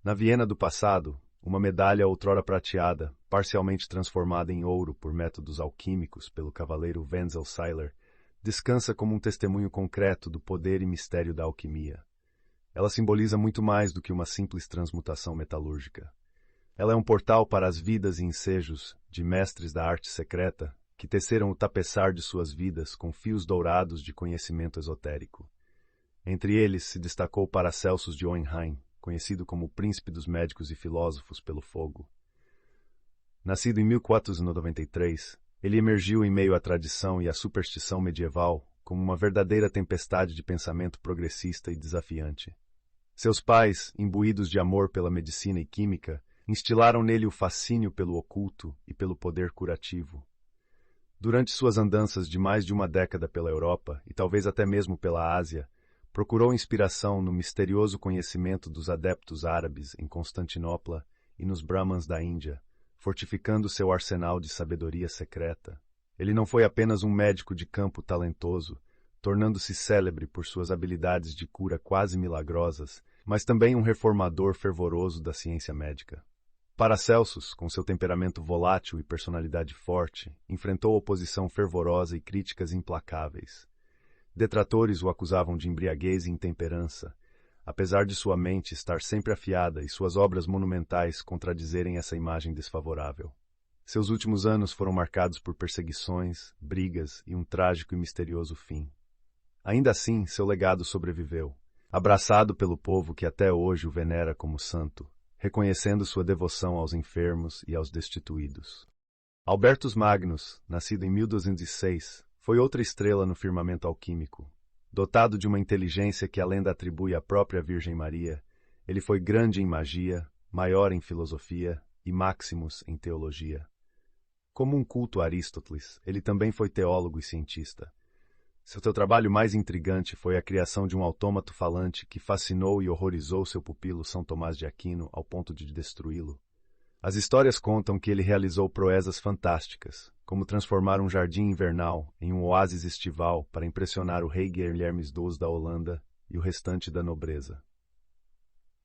Na Viena do passado, uma medalha outrora prateada, parcialmente transformada em ouro por métodos alquímicos pelo cavaleiro Wenzel Seiler, descansa como um testemunho concreto do poder e mistério da alquimia. Ela simboliza muito mais do que uma simples transmutação metalúrgica. Ela é um portal para as vidas e ensejos de mestres da arte secreta que teceram o tapeçar de suas vidas com fios dourados de conhecimento esotérico. Entre eles se destacou Paracelsus de Hohenheim, conhecido como o príncipe dos médicos e filósofos pelo fogo. Nascido em 1493, ele emergiu em meio à tradição e à superstição medieval como uma verdadeira tempestade de pensamento progressista e desafiante. Seus pais, imbuídos de amor pela medicina e química, instilaram nele o fascínio pelo oculto e pelo poder curativo. Durante suas andanças de mais de uma década pela Europa, e talvez até mesmo pela Ásia, procurou inspiração no misterioso conhecimento dos adeptos árabes em Constantinopla e nos Brahmans da Índia, fortificando seu arsenal de sabedoria secreta. Ele não foi apenas um médico de campo talentoso, tornando-se célebre por suas habilidades de cura quase milagrosas, mas também um reformador fervoroso da ciência médica. Paracelsus, com seu temperamento volátil e personalidade forte, enfrentou oposição fervorosa e críticas implacáveis. Detratores o acusavam de embriaguez e intemperança, apesar de sua mente estar sempre afiada e suas obras monumentais contradizerem essa imagem desfavorável. Seus últimos anos foram marcados por perseguições, brigas e um trágico e misterioso fim. Ainda assim, seu legado sobreviveu, abraçado pelo povo que até hoje o venera como santo, reconhecendo sua devoção aos enfermos e aos destituídos. Albertus Magnus, nascido em 1206, foi outra estrela no firmamento alquímico. Dotado de uma inteligência que a lenda atribui à própria Virgem Maria, ele foi grande em magia, maior em filosofia e maximus em teologia. Como um culto a Aristóteles, ele também foi teólogo e cientista. Seu trabalho mais intrigante foi a criação de um autômato falante que fascinou e horrorizou seu pupilo São Tomás de Aquino ao ponto de destruí-lo. As histórias contam que ele realizou proezas fantásticas, como transformar um jardim invernal em um oásis estival para impressionar o rei Guilherme II da Holanda e o restante da nobreza.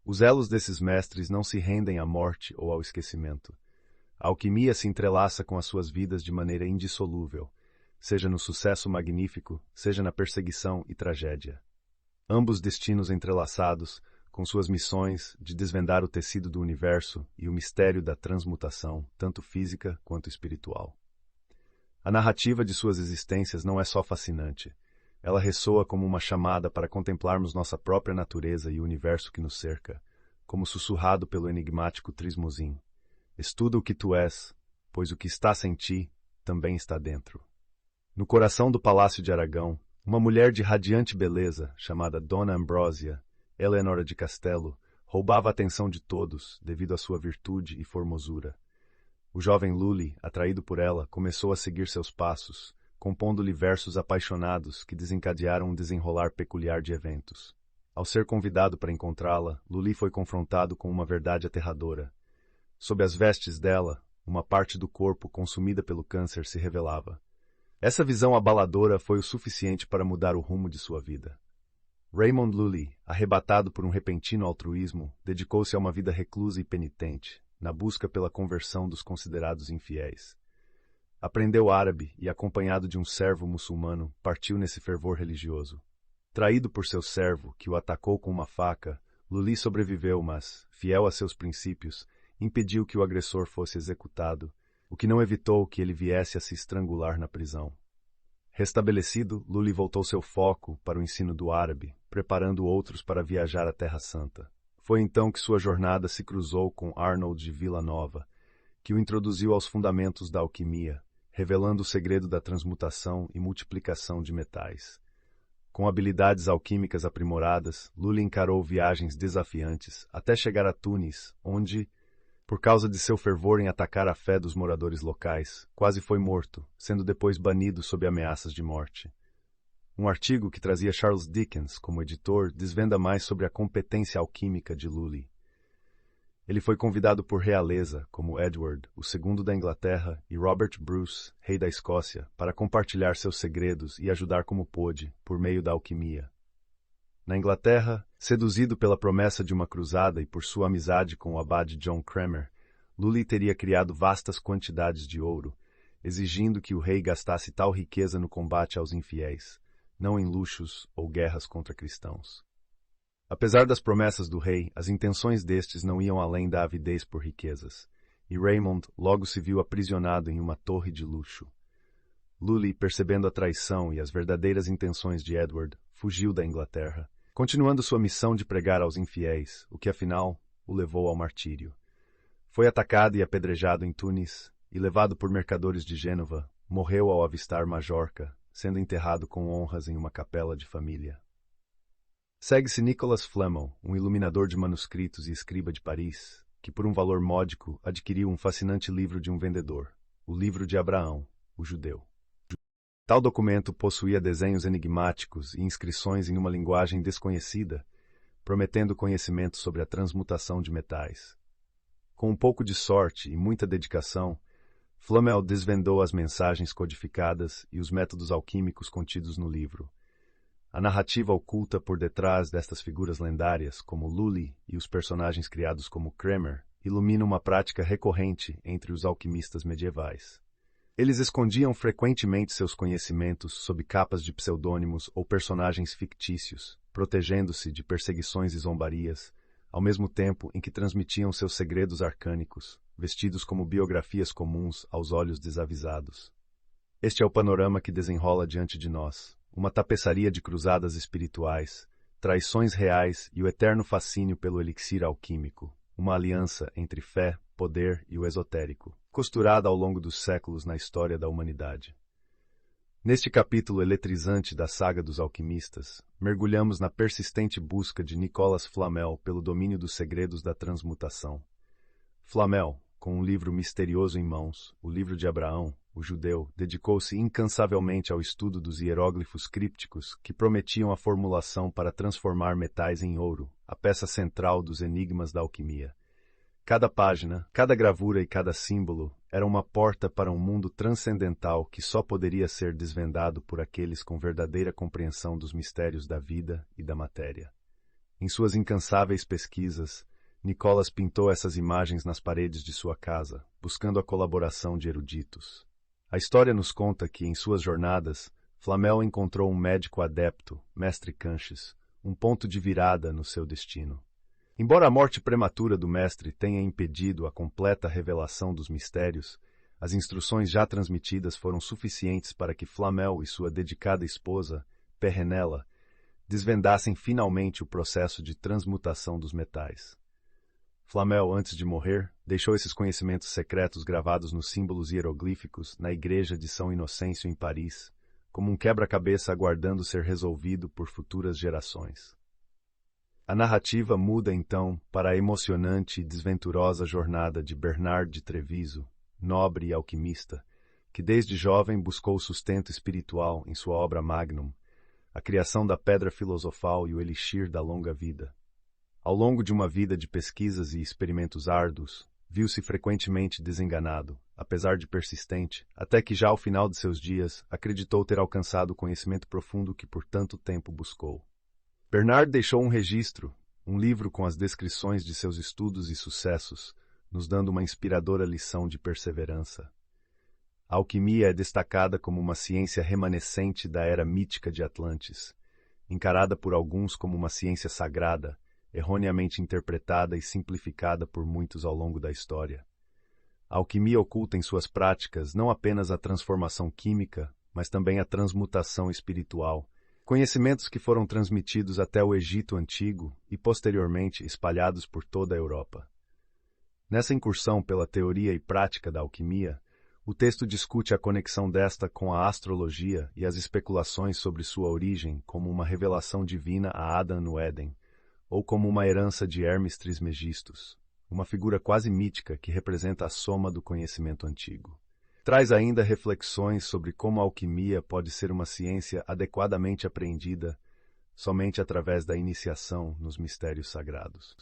Os elos desses mestres não se rendem à morte ou ao esquecimento. A alquimia se entrelaça com as suas vidas de maneira indissolúvel, seja no sucesso magnífico, seja na perseguição e tragédia. Ambos destinos entrelaçados, com suas missões de desvendar o tecido do universo e o mistério da transmutação, tanto física quanto espiritual. A narrativa de suas existências não é só fascinante. Ela ressoa como uma chamada para contemplarmos nossa própria natureza e o universo que nos cerca, como sussurrado pelo enigmático Trismuzin. Estuda o que tu és, pois o que está sem ti também está dentro. No coração do Palácio de Aragão, uma mulher de radiante beleza, chamada Dona Ambrósia, Eleonora de Castelo, roubava a atenção de todos devido à sua virtude e formosura. O jovem Lully, atraído por ela, começou a seguir seus passos, compondo-lhe versos apaixonados que desencadearam um desenrolar peculiar de eventos. Ao ser convidado para encontrá-la, Lully foi confrontado com uma verdade aterradora. Sob as vestes dela, uma parte do corpo consumida pelo câncer se revelava. Essa visão abaladora foi o suficiente para mudar o rumo de sua vida. Raymond Lully, arrebatado por um repentino altruísmo, dedicou-se a uma vida reclusa e penitente, na busca pela conversão dos considerados infiéis. Aprendeu árabe e, acompanhado de um servo muçulmano, partiu nesse fervor religioso. Traído por seu servo, que o atacou com uma faca, Lully sobreviveu, mas, fiel a seus princípios, impediu que o agressor fosse executado, o que não evitou que ele viesse a se estrangular na prisão. Restabelecido, Lully voltou seu foco para o ensino do árabe, preparando outros para viajar à Terra Santa. Foi então que sua jornada se cruzou com Arnold de Villanova, que o introduziu aos fundamentos da alquimia, revelando o segredo da transmutação e multiplicação de metais. Com habilidades alquímicas aprimoradas, Lully encarou viagens desafiantes até chegar a Tunis, onde, por causa de seu fervor em atacar a fé dos moradores locais, quase foi morto, sendo depois banido sob ameaças de morte. Um artigo que trazia Charles Dickens como editor desvenda mais sobre a competência alquímica de Lully. Ele foi convidado por realeza, como Edward, o segundo da Inglaterra, e Robert Bruce, rei da Escócia, para compartilhar seus segredos e ajudar como pôde, por meio da alquimia. Na Inglaterra, seduzido pela promessa de uma cruzada e por sua amizade com o abade John Cranmer, Lully teria criado vastas quantidades de ouro, exigindo que o rei gastasse tal riqueza no combate aos infiéis, não em luxos ou guerras contra cristãos. Apesar das promessas do rei, as intenções destes não iam além da avidez por riquezas, e Raymond logo se viu aprisionado em uma torre de luxo. Lully, percebendo a traição e as verdadeiras intenções de Edward, fugiu da Inglaterra, continuando sua missão de pregar aos infiéis, o que afinal o levou ao martírio. Foi atacado e apedrejado em Tunis e, levado por mercadores de Gênova, morreu ao avistar Majorca, sendo enterrado com honras em uma capela de família. Segue-se Nicolas Flamel, um iluminador de manuscritos e escriba de Paris, que por um valor módico adquiriu um fascinante livro de um vendedor, o Livro de Abraão, o Judeu. Tal documento possuía desenhos enigmáticos e inscrições em uma linguagem desconhecida, prometendo conhecimento sobre a transmutação de metais. Com um pouco de sorte e muita dedicação, Flamel desvendou as mensagens codificadas e os métodos alquímicos contidos no livro. A narrativa oculta por detrás destas figuras lendárias, como Lully e os personagens criados como Cranmer, ilumina uma prática recorrente entre os alquimistas medievais. Eles escondiam frequentemente seus conhecimentos sob capas de pseudônimos ou personagens fictícios, protegendo-se de perseguições e zombarias, ao mesmo tempo em que transmitiam seus segredos arcânicos, vestidos como biografias comuns aos olhos desavisados. Este é o panorama que desenrola diante de nós, uma tapeçaria de cruzadas espirituais, traições reais e o eterno fascínio pelo elixir alquímico, uma aliança entre fé, poder e o esotérico, costurada ao longo dos séculos na história da humanidade. Neste capítulo eletrizante da saga dos alquimistas, mergulhamos na persistente busca de Nicolas Flamel pelo domínio dos segredos da transmutação. Flamel, com um livro misterioso em mãos, o Livro de Abraão, o Judeu, dedicou-se incansavelmente ao estudo dos hieróglifos crípticos que prometiam a formulação para transformar metais em ouro, a peça central dos enigmas da alquimia. Cada página, cada gravura e cada símbolo era uma porta para um mundo transcendental que só poderia ser desvendado por aqueles com verdadeira compreensão dos mistérios da vida e da matéria. Em suas incansáveis pesquisas, Nicolas pintou essas imagens nas paredes de sua casa, buscando a colaboração de eruditos. A história nos conta que, em suas jornadas, Flamel encontrou um médico adepto, Mestre Canches, um ponto de virada no seu destino. Embora a morte prematura do mestre tenha impedido a completa revelação dos mistérios, as instruções já transmitidas foram suficientes para que Flamel e sua dedicada esposa, Perrenella, desvendassem finalmente o processo de transmutação dos metais. Flamel, antes de morrer, deixou esses conhecimentos secretos gravados nos símbolos hieroglíficos na igreja de São Inocêncio em Paris, como um quebra-cabeça aguardando ser resolvido por futuras gerações. A narrativa muda então para a emocionante e desventurosa jornada de Bernard de Treviso, nobre e alquimista, que desde jovem buscou sustento espiritual em sua obra magnum, a criação da pedra filosofal e o elixir da longa vida. Ao longo de uma vida de pesquisas e experimentos árduos, viu-se frequentemente desenganado, apesar de persistente, até que já ao final de seus dias acreditou ter alcançado o conhecimento profundo que por tanto tempo buscou. Bernard deixou um registro, um livro com as descrições de seus estudos e sucessos, nos dando uma inspiradora lição de perseverança. A alquimia é destacada como uma ciência remanescente da era mítica de Atlantis, encarada por alguns como uma ciência sagrada, erroneamente interpretada e simplificada por muitos ao longo da história. A alquimia oculta em suas práticas não apenas a transformação química, mas também a transmutação espiritual, conhecimentos que foram transmitidos até o Egito Antigo e, posteriormente, espalhados por toda a Europa. Nessa incursão pela teoria e prática da alquimia, o texto discute a conexão desta com a astrologia e as especulações sobre sua origem como uma revelação divina a Adão no Éden, ou como uma herança de Hermes Trismegistus, uma figura quase mítica que representa a soma do conhecimento antigo. Traz ainda reflexões sobre como a alquimia pode ser uma ciência adequadamente apreendida somente através da iniciação nos mistérios sagrados.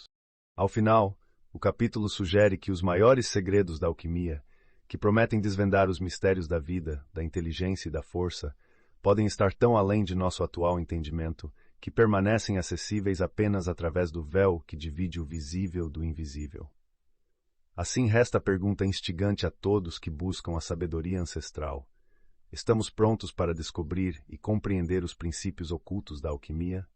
Ao final, o capítulo sugere que os maiores segredos da alquimia, que prometem desvendar os mistérios da vida, da inteligência e da força, podem estar tão além de nosso atual entendimento que permanecem acessíveis apenas através do véu que divide o visível do invisível. Assim resta a pergunta instigante a todos que buscam a sabedoria ancestral. Estamos prontos para descobrir e compreender os princípios ocultos da alquimia?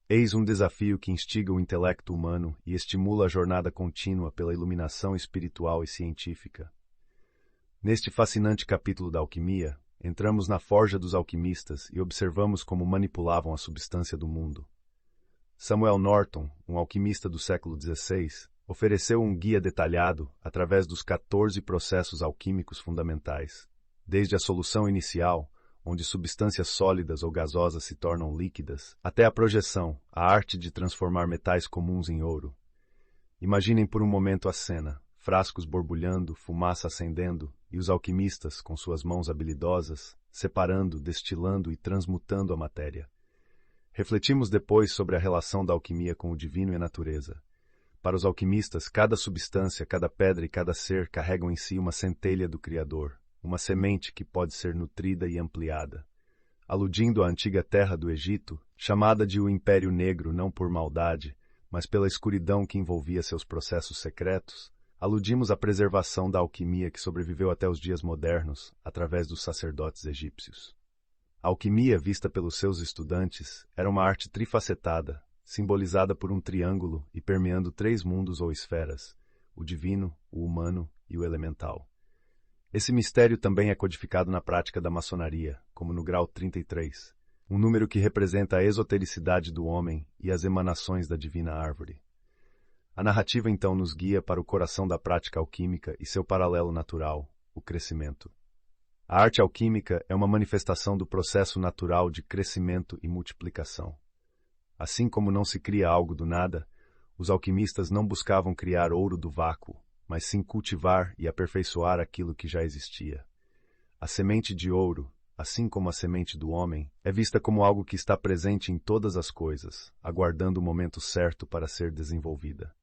Eis um desafio que instiga o intelecto humano e estimula a jornada contínua pela iluminação espiritual e científica. Neste fascinante capítulo da alquimia, entramos na forja dos alquimistas e observamos como manipulavam a substância do mundo. Samuel Norton, um alquimista do século XVI, ofereceu um guia detalhado através dos 14 processos alquímicos fundamentais, desde a solução inicial, onde substâncias sólidas ou gasosas se tornam líquidas, até a projeção, a arte de transformar metais comuns em ouro. Imaginem por um momento a cena, frascos borbulhando, fumaça acendendo, e os alquimistas, com suas mãos habilidosas, separando, destilando e transmutando a matéria. Refletimos depois sobre a relação da alquimia com o divino e a natureza. Para os alquimistas, cada substância, cada pedra e cada ser carregam em si uma centelha do Criador, uma semente que pode ser nutrida e ampliada. Aludindo à antiga terra do Egito, chamada de o Império Negro não por maldade, mas pela escuridão que envolvia seus processos secretos, aludimos à preservação da alquimia que sobreviveu até os dias modernos, através dos sacerdotes egípcios. A alquimia, vista pelos seus estudantes, era uma arte trifacetada, simbolizada por um triângulo e permeando 3 mundos ou esferas, o divino, o humano e o elemental. Esse mistério também é codificado na prática da maçonaria, como no grau 33, um número que representa a esotericidade do homem e as emanações da divina árvore. A narrativa então nos guia para o coração da prática alquímica e seu paralelo natural, o crescimento. A arte alquímica é uma manifestação do processo natural de crescimento e multiplicação. Assim como não se cria algo do nada, os alquimistas não buscavam criar ouro do vácuo, mas sim cultivar e aperfeiçoar aquilo que já existia. A semente de ouro, assim como a semente do homem, é vista como algo que está presente em todas as coisas, aguardando o momento certo para ser desenvolvida.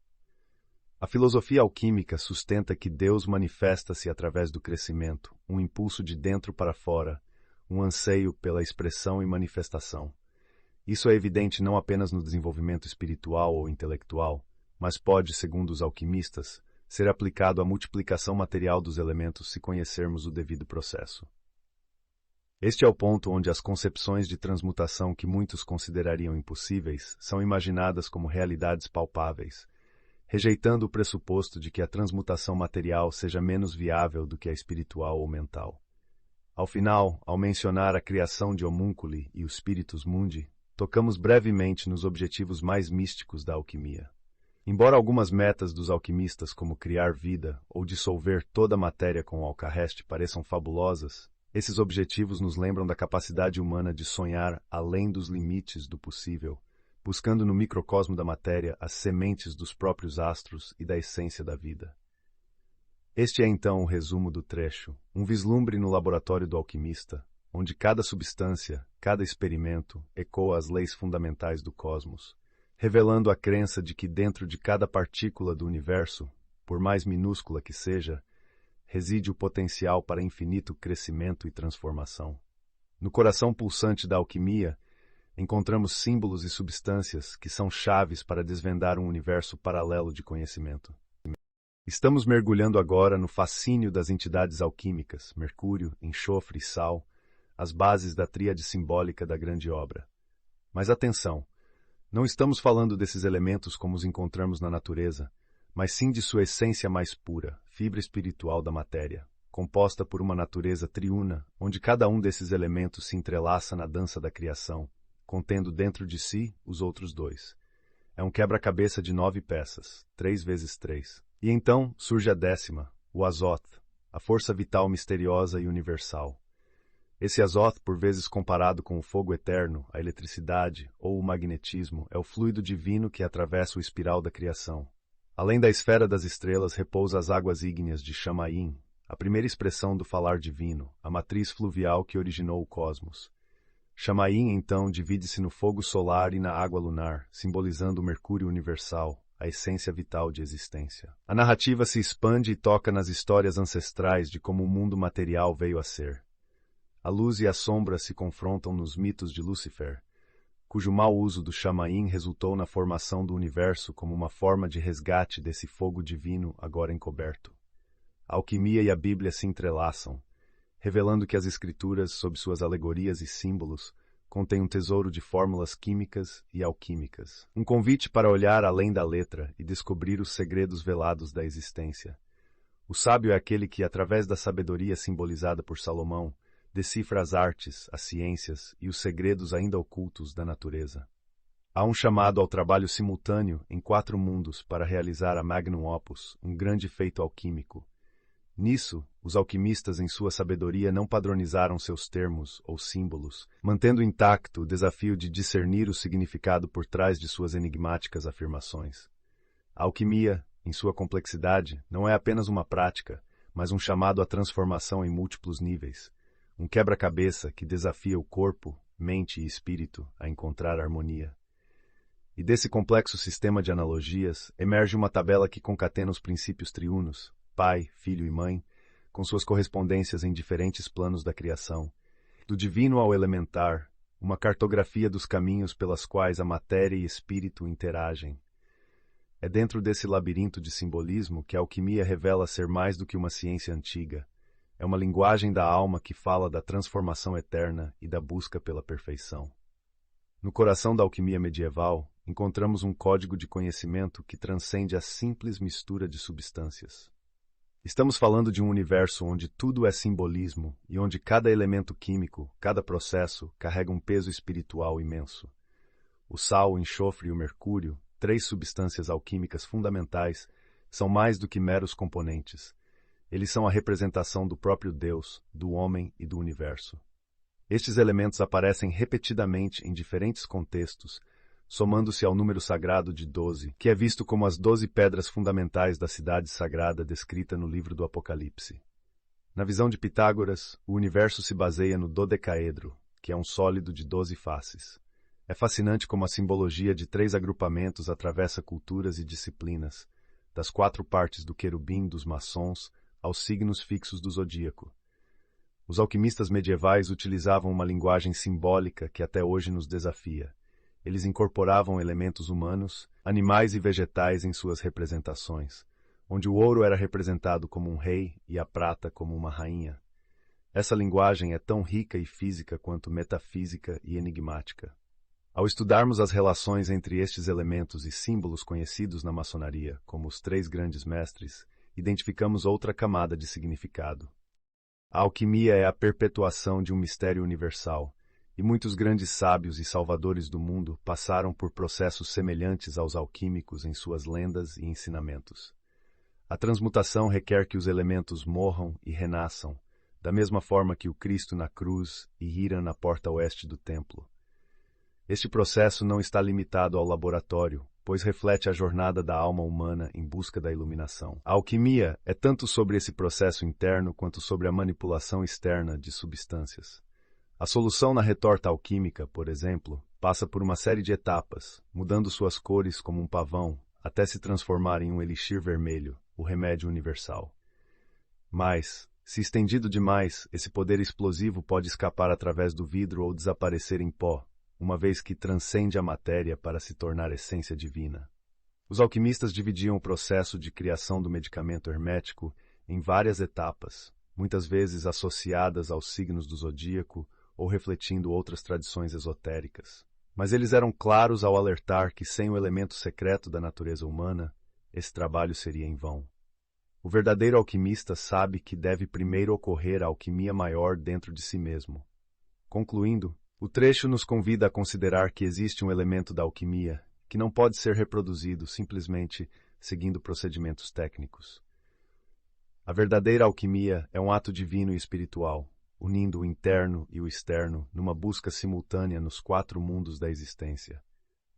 A filosofia alquímica sustenta que Deus manifesta-se através do crescimento, um impulso de dentro para fora, um anseio pela expressão e manifestação. Isso é evidente não apenas no desenvolvimento espiritual ou intelectual, mas pode, segundo os alquimistas, ser aplicado à multiplicação material dos elementos se conhecermos o devido processo. Este é o ponto onde as concepções de transmutação que muitos considerariam impossíveis são imaginadas como realidades palpáveis, rejeitando o pressuposto de que a transmutação material seja menos viável do que a espiritual ou mental. Ao final, ao mencionar a criação de homúnculi e os spiritus mundi, tocamos brevemente nos objetivos mais místicos da alquimia. Embora algumas metas dos alquimistas, como criar vida ou dissolver toda a matéria com o alcarreste, pareçam fabulosas, esses objetivos nos lembram da capacidade humana de sonhar além dos limites do possível, buscando no microcosmo da matéria as sementes dos próprios astros e da essência da vida. Este é então o resumo do trecho, um vislumbre no laboratório do alquimista, onde cada substância, cada experimento, ecoa as leis fundamentais do cosmos, revelando a crença de que dentro de cada partícula do universo, por mais minúscula que seja, reside o potencial para infinito crescimento e transformação. No coração pulsante da alquimia, encontramos símbolos e substâncias que são chaves para desvendar um universo paralelo de conhecimento. Estamos mergulhando agora no fascínio das entidades alquímicas, mercúrio, enxofre e sal, as bases da tríade simbólica da grande obra. Mas atenção! Não estamos falando desses elementos como os encontramos na natureza, mas sim de sua essência mais pura, fibra espiritual da matéria, composta por uma natureza triuna, onde cada um desses elementos se entrelaça na dança da criação, contendo dentro de si os outros 2. É um quebra-cabeça de 9 peças, 3 vezes 3. E então surge a 10ª, o Azoth, a força vital misteriosa e universal. Esse Azoth, por vezes comparado com o fogo eterno, a eletricidade ou o magnetismo, é o fluido divino que atravessa o espiral da criação. Além da esfera das estrelas repousa as águas ígneas de Chamaim, a primeira expressão do falar divino, a matriz fluvial que originou o cosmos. Chamaim, então, divide-se no fogo solar e na água lunar, simbolizando o mercúrio universal, a essência vital de existência. A narrativa se expande e toca nas histórias ancestrais de como o mundo material veio a ser. A luz e a sombra se confrontam nos mitos de Lúcifer, cujo mau uso do chamaim resultou na formação do universo como uma forma de resgate desse fogo divino agora encoberto. A alquimia e a Bíblia se entrelaçam, revelando que as Escrituras, sob suas alegorias e símbolos, contêm um tesouro de fórmulas químicas e alquímicas. Um convite para olhar além da letra e descobrir os segredos velados da existência. O sábio é aquele que, através da sabedoria simbolizada por Salomão, decifra as artes, as ciências e os segredos ainda ocultos da natureza. Há um chamado ao trabalho simultâneo em 4 mundos para realizar a Magnum Opus, um grande feito alquímico. Nisso, os alquimistas em sua sabedoria não padronizaram seus termos ou símbolos, mantendo intacto o desafio de discernir o significado por trás de suas enigmáticas afirmações. A alquimia, em sua complexidade, não é apenas uma prática, mas um chamado à transformação em múltiplos níveis, um quebra-cabeça que desafia o corpo, mente e espírito a encontrar harmonia. E desse complexo sistema de analogias, emerge uma tabela que concatena os princípios triunos, Pai, Filho e Mãe, com suas correspondências em diferentes planos da criação, do divino ao elementar, uma cartografia dos caminhos pelas quais a matéria e espírito interagem. É dentro desse labirinto de simbolismo que a alquimia revela ser mais do que uma ciência antiga. É uma linguagem da alma que fala da transformação eterna e da busca pela perfeição. No coração da alquimia medieval, encontramos um código de conhecimento que transcende a simples mistura de substâncias. Estamos falando de um universo onde tudo é simbolismo e onde cada elemento químico, cada processo, carrega um peso espiritual imenso. O sal, o enxofre e o mercúrio, 3 substâncias alquímicas fundamentais, são mais do que meros componentes. Eles são a representação do próprio Deus, do homem e do universo. Estes elementos aparecem repetidamente em diferentes contextos, somando-se ao número sagrado de 12, que é visto como as 12 pedras fundamentais da cidade sagrada descrita no livro do Apocalipse. Na visão de Pitágoras, o universo se baseia no dodecaedro, que é um sólido de 12 faces. É fascinante como a simbologia de 3 agrupamentos atravessa culturas e disciplinas, das 4 partes do querubim dos maçons aos signos fixos do zodíaco. Os alquimistas medievais utilizavam uma linguagem simbólica que até hoje nos desafia. Eles incorporavam elementos humanos, animais e vegetais em suas representações, onde o ouro era representado como um rei e a prata como uma rainha. Essa linguagem é tão rica e física quanto metafísica e enigmática. Ao estudarmos as relações entre estes elementos e símbolos conhecidos na maçonaria, como os 3 grandes mestres, identificamos outra camada de significado. A alquimia é a perpetuação de um mistério universal, e muitos grandes sábios e salvadores do mundo passaram por processos semelhantes aos alquímicos em suas lendas e ensinamentos. A transmutação requer que os elementos morram e renasçam, da mesma forma que o Cristo na cruz e Hira na porta oeste do templo. Este processo não está limitado ao laboratório, pois reflete a jornada da alma humana em busca da iluminação. A alquimia é tanto sobre esse processo interno quanto sobre a manipulação externa de substâncias. A solução na retorta alquímica, por exemplo, passa por uma série de etapas, mudando suas cores como um pavão, até se transformar em um elixir vermelho, o remédio universal. Mas, se estendido demais, esse poder explosivo pode escapar através do vidro ou desaparecer em pó, uma vez que transcende a matéria para se tornar essência divina. Os alquimistas dividiam o processo de criação do medicamento hermético em várias etapas, muitas vezes associadas aos signos do zodíaco ou refletindo outras tradições esotéricas. Mas eles eram claros ao alertar que sem o elemento secreto da natureza humana, esse trabalho seria em vão. O verdadeiro alquimista sabe que deve primeiro ocorrer a alquimia maior dentro de si mesmo. Concluindo, o trecho nos convida a considerar que existe um elemento da alquimia que não pode ser reproduzido simplesmente seguindo procedimentos técnicos. A verdadeira alquimia é um ato divino e espiritual, unindo o interno e o externo numa busca simultânea nos 4 mundos da existência.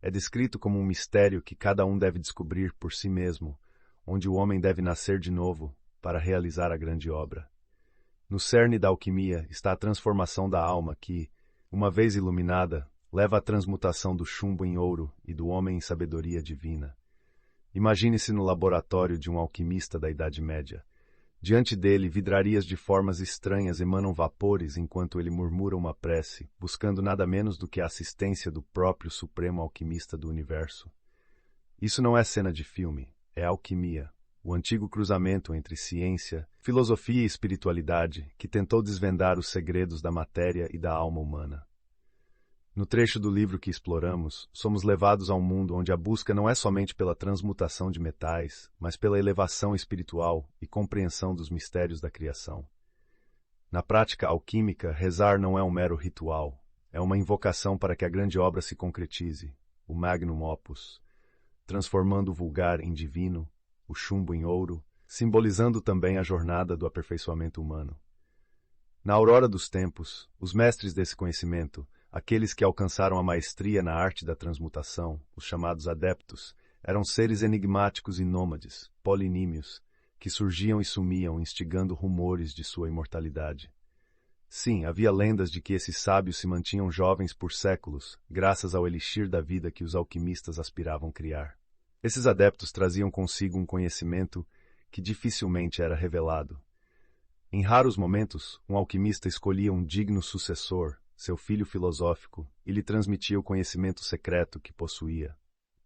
É descrito como um mistério que cada um deve descobrir por si mesmo, onde o homem deve nascer de novo para realizar a grande obra. No cerne da alquimia está a transformação da alma que, uma vez iluminada, leva à transmutação do chumbo em ouro e do homem em sabedoria divina. Imagine-se no laboratório de um alquimista da Idade Média. Diante dele, vidrarias de formas estranhas emanam vapores enquanto ele murmura uma prece, buscando nada menos do que a assistência do próprio Supremo Alquimista do Universo. Isso não é cena de filme, é alquimia, o antigo cruzamento entre ciência, filosofia e espiritualidade que tentou desvendar os segredos da matéria e da alma humana. No trecho do livro que exploramos, somos levados a um mundo onde a busca não é somente pela transmutação de metais, mas pela elevação espiritual e compreensão dos mistérios da criação. Na prática alquímica, rezar não é um mero ritual, é uma invocação para que a grande obra se concretize, o magnum opus, transformando o vulgar em divino, o chumbo em ouro, simbolizando também a jornada do aperfeiçoamento humano. Na aurora dos tempos, os mestres desse conhecimento, aqueles que alcançaram a maestria na arte da transmutação, os chamados adeptos, eram seres enigmáticos e nômades, polinímios, que surgiam e sumiam instigando rumores de sua imortalidade. Sim, havia lendas de que esses sábios se mantinham jovens por séculos, graças ao elixir da vida que os alquimistas aspiravam criar. Esses adeptos traziam consigo um conhecimento que dificilmente era revelado. Em raros momentos, um alquimista escolhia um digno sucessor, seu filho filosófico, e lhe transmitia o conhecimento secreto que possuía.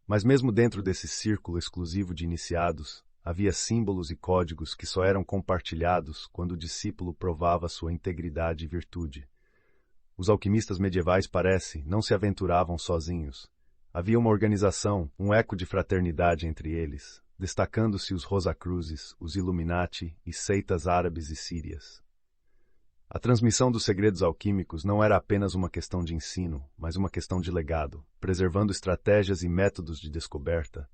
Mas mesmo dentro desse círculo exclusivo de iniciados, havia símbolos e códigos que só eram compartilhados quando o discípulo provava sua integridade e virtude. Os alquimistas medievais, parece, não se aventuravam sozinhos. Havia uma organização, um eco de fraternidade entre eles, destacando-se os Rosacruzes, os Illuminati e seitas árabes e sírias. A transmissão dos segredos alquímicos não era apenas uma questão de ensino, mas uma questão de legado, preservando estratégias e métodos de descoberta,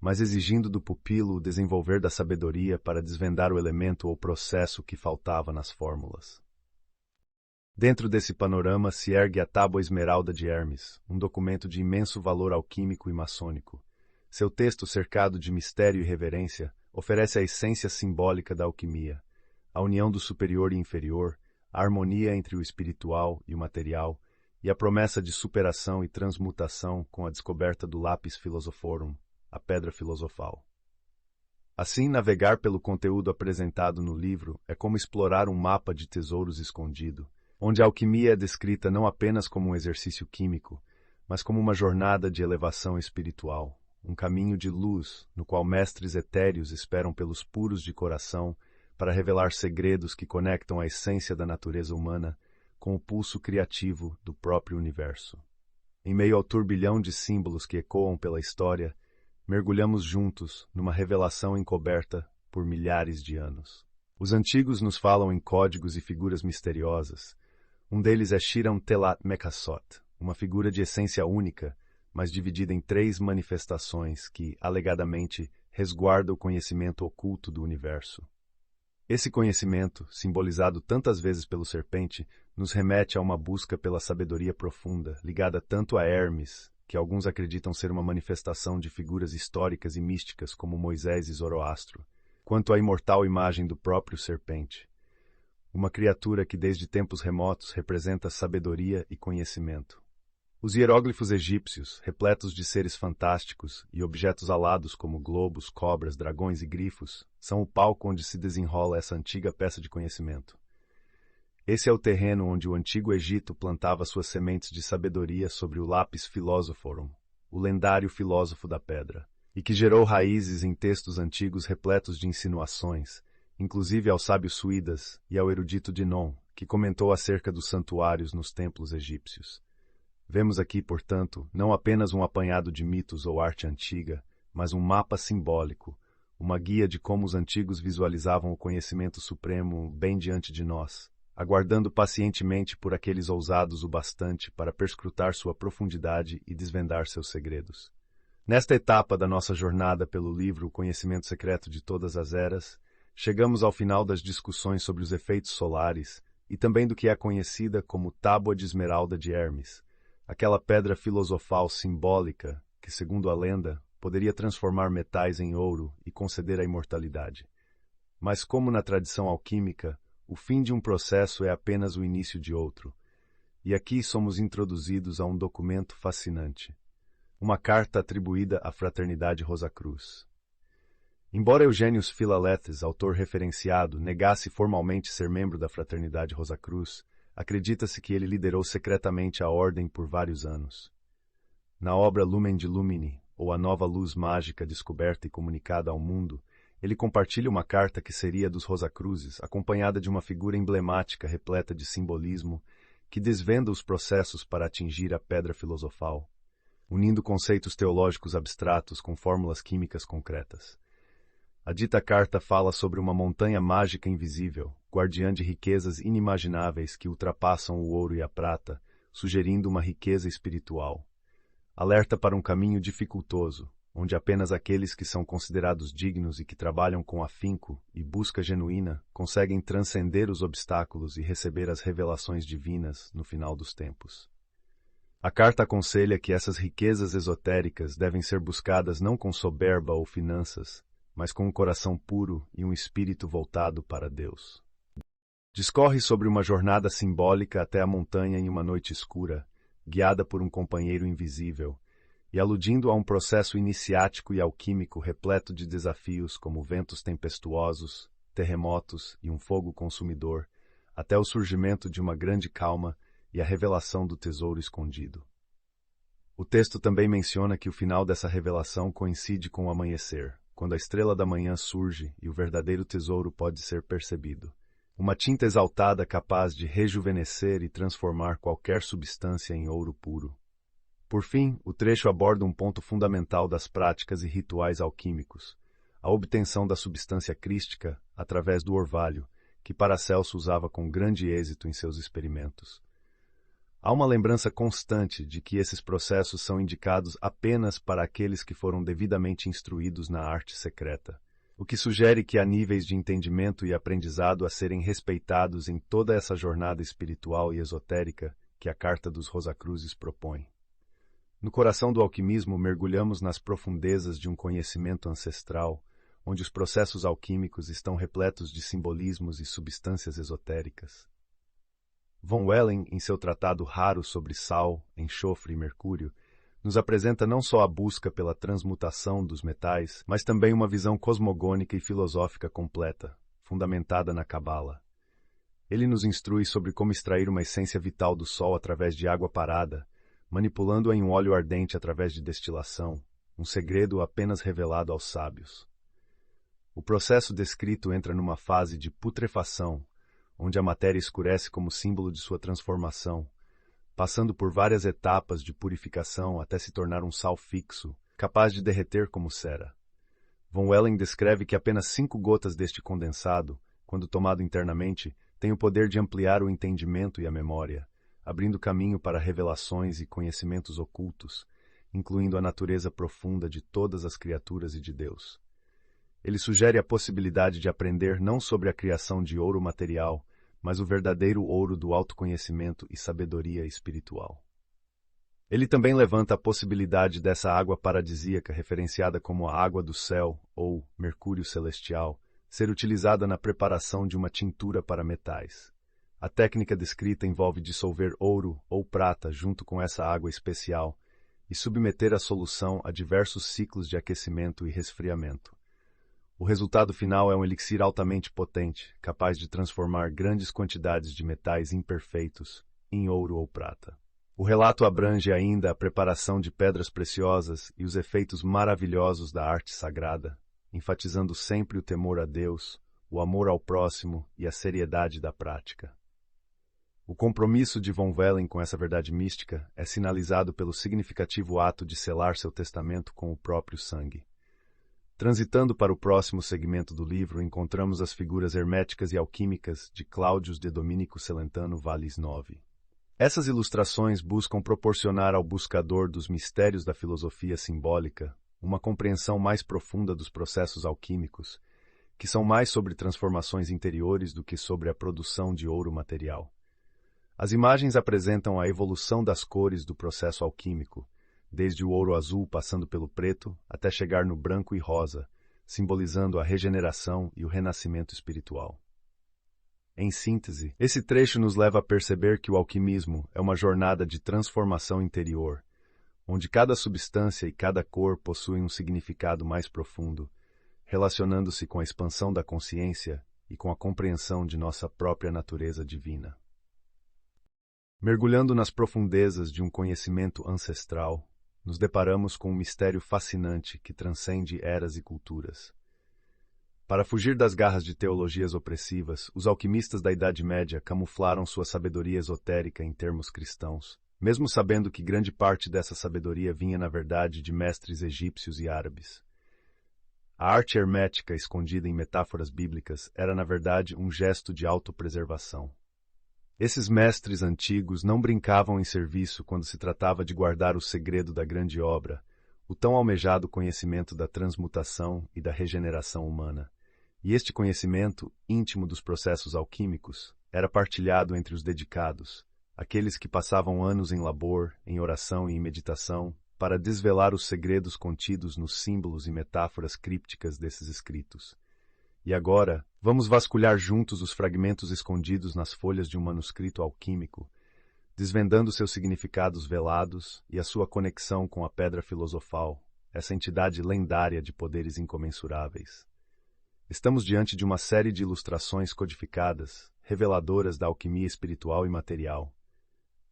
mas exigindo do pupilo o desenvolver da sabedoria para desvendar o elemento ou processo que faltava nas fórmulas. Dentro desse panorama se ergue a Tábua Esmeralda de Hermes, um documento de imenso valor alquímico e maçônico. Seu texto, cercado de mistério e reverência, oferece a essência simbólica da alquimia, a união do superior e inferior, a harmonia entre o espiritual e o material, e a promessa de superação e transmutação com a descoberta do Lapis Philosophorum, a pedra filosofal. Assim, navegar pelo conteúdo apresentado no livro é como explorar um mapa de tesouros escondido, onde a alquimia é descrita não apenas como um exercício químico, mas como uma jornada de elevação espiritual, um caminho de luz no qual mestres etéreos esperam pelos puros de coração para revelar segredos que conectam a essência da natureza humana com o pulso criativo do próprio universo. Em meio ao turbilhão de símbolos que ecoam pela história, mergulhamos juntos numa revelação encoberta por milhares de anos. Os antigos nos falam em códigos e figuras misteriosas. Um deles é Shiram Telat Mekasot, uma figura de essência única, mas dividida em 3 manifestações que, alegadamente, resguarda o conhecimento oculto do universo. Esse conhecimento, simbolizado tantas vezes pelo serpente, nos remete a uma busca pela sabedoria profunda, ligada tanto a Hermes, que alguns acreditam ser uma manifestação de figuras históricas e místicas como Moisés e Zoroastro, quanto à imortal imagem do próprio serpente, uma criatura que desde tempos remotos representa sabedoria e conhecimento. Os hieróglifos egípcios, repletos de seres fantásticos e objetos alados como globos, cobras, dragões e grifos, são o palco onde se desenrola essa antiga peça de conhecimento. Esse é o terreno onde o antigo Egito plantava suas sementes de sabedoria sobre o Lapis Philosophorum, o lendário filósofo da pedra, e que gerou raízes em textos antigos repletos de insinuações, inclusive ao sábio Suídas e ao erudito Dinon, que comentou acerca dos santuários nos templos egípcios. Vemos aqui, portanto, não apenas um apanhado de mitos ou arte antiga, mas um mapa simbólico, uma guia de como os antigos visualizavam o conhecimento supremo bem diante de nós, aguardando pacientemente por aqueles ousados o bastante para perscrutar sua profundidade e desvendar seus segredos. Nesta etapa da nossa jornada pelo livro O Conhecimento Secreto de Todas as Eras, chegamos ao final das discussões sobre os efeitos solares e também do que é conhecida como Tábua de Esmeralda de Hermes, aquela pedra filosofal simbólica que, segundo a lenda, poderia transformar metais em ouro e conceder a imortalidade. Mas como na tradição alquímica, o fim de um processo é apenas o início de outro. E aqui somos introduzidos a um documento fascinante, uma carta atribuída à Fraternidade Rosacruz. Embora Eugênios Philalethes, autor referenciado, negasse formalmente ser membro da Fraternidade Rosacruz, acredita-se que ele liderou secretamente a ordem por vários anos. Na obra Lumen de Lumine, ou A Nova Luz Mágica Descoberta e Comunicada ao Mundo, ele compartilha uma carta que seria dos Rosacruzes, acompanhada de uma figura emblemática repleta de simbolismo, que desvenda os processos para atingir a pedra filosofal, unindo conceitos teológicos abstratos com fórmulas químicas concretas. A dita carta fala sobre uma montanha mágica invisível, guardiã de riquezas inimagináveis que ultrapassam o ouro e a prata, sugerindo uma riqueza espiritual. Alerta para um caminho dificultoso, onde apenas aqueles que são considerados dignos e que trabalham com afinco e busca genuína conseguem transcender os obstáculos e receber as revelações divinas no final dos tempos. A carta aconselha que essas riquezas esotéricas devem ser buscadas não com soberba ou finanças, mas com um coração puro e um espírito voltado para Deus. Discorre sobre uma jornada simbólica até a montanha em uma noite escura, guiada por um companheiro invisível, e aludindo a um processo iniciático e alquímico repleto de desafios como ventos tempestuosos, terremotos e um fogo consumidor, até o surgimento de uma grande calma e a revelação do tesouro escondido. O texto também menciona que o final dessa revelação coincide com o amanhecer, quando a estrela da manhã surge e o verdadeiro tesouro pode ser percebido. Uma tinta exaltada capaz de rejuvenescer e transformar qualquer substância em ouro puro. Por fim, o trecho aborda um ponto fundamental das práticas e rituais alquímicos, a obtenção da substância crística através do orvalho, que Paracelso usava com grande êxito em seus experimentos. Há uma lembrança constante de que esses processos são indicados apenas para aqueles que foram devidamente instruídos na arte secreta, o que sugere que há níveis de entendimento e aprendizado a serem respeitados em toda essa jornada espiritual e esotérica que a Carta dos Rosacruzes propõe. No coração do alquimismo mergulhamos nas profundezas de um conhecimento ancestral, onde os processos alquímicos estão repletos de simbolismos e substâncias esotéricas. Von Wellen, em seu tratado raro sobre sal, enxofre e mercúrio, nos apresenta não só a busca pela transmutação dos metais, mas também uma visão cosmogônica e filosófica completa, fundamentada na Cabala. Ele nos instrui sobre como extrair uma essência vital do sol através de água parada, manipulando-a em um óleo ardente através de destilação, um segredo apenas revelado aos sábios. O processo descrito entra numa fase de putrefação, onde a matéria escurece como símbolo de sua transformação, passando por várias etapas de purificação até se tornar um sal fixo, capaz de derreter como cera. Von Wellen descreve que apenas 5 gotas deste condensado, quando tomado internamente, têm o poder de ampliar o entendimento e a memória, abrindo caminho para revelações e conhecimentos ocultos, incluindo a natureza profunda de todas as criaturas e de Deus. Ele sugere a possibilidade de aprender não sobre a criação de ouro material, mas o verdadeiro ouro do autoconhecimento e sabedoria espiritual. Ele também levanta a possibilidade dessa água paradisíaca, referenciada como a água do céu, ou mercúrio celestial, ser utilizada na preparação de uma tintura para metais. A técnica descrita envolve dissolver ouro ou prata junto com essa água especial e submeter a solução a diversos ciclos de aquecimento e resfriamento. O resultado final é um elixir altamente potente, capaz de transformar grandes quantidades de metais imperfeitos em ouro ou prata. O relato abrange ainda a preparação de pedras preciosas e os efeitos maravilhosos da arte sagrada, enfatizando sempre o temor a Deus, o amor ao próximo e a seriedade da prática. O compromisso de Von Wellen com essa verdade mística é sinalizado pelo significativo ato de selar seu testamento com o próprio sangue. Transitando para o próximo segmento do livro, encontramos as figuras herméticas e alquímicas de Cláudius de Dominico Celentano Vallis 9. Essas ilustrações buscam proporcionar ao buscador dos mistérios da filosofia simbólica uma compreensão mais profunda dos processos alquímicos, que são mais sobre transformações interiores do que sobre a produção de ouro material. As imagens apresentam a evolução das cores do processo alquímico, desde o ouro azul passando pelo preto até chegar no branco e rosa, simbolizando a regeneração e o renascimento espiritual. Em síntese, esse trecho nos leva a perceber que o alquimismo é uma jornada de transformação interior, onde cada substância e cada cor possuem um significado mais profundo, relacionando-se com a expansão da consciência e com a compreensão de nossa própria natureza divina. Mergulhando nas profundezas de um conhecimento ancestral, nos deparamos com um mistério fascinante que transcende eras e culturas. Para fugir das garras de teologias opressivas, os alquimistas da Idade Média camuflaram sua sabedoria esotérica em termos cristãos, mesmo sabendo que grande parte dessa sabedoria vinha, na verdade, de mestres egípcios e árabes. A arte hermética escondida em metáforas bíblicas era, na verdade, um gesto de autopreservação. Esses mestres antigos não brincavam em serviço quando se tratava de guardar o segredo da grande obra, o tão almejado conhecimento da transmutação e da regeneração humana. E este conhecimento, íntimo dos processos alquímicos, era partilhado entre os dedicados, aqueles que passavam anos em labor, em oração e em meditação, para desvelar os segredos contidos nos símbolos e metáforas crípticas desses escritos. E agora, vamos vasculhar juntos os fragmentos escondidos nas folhas de um manuscrito alquímico, desvendando seus significados velados e a sua conexão com a pedra filosofal, essa entidade lendária de poderes incomensuráveis. Estamos diante de uma série de ilustrações codificadas, reveladoras da alquimia espiritual e material.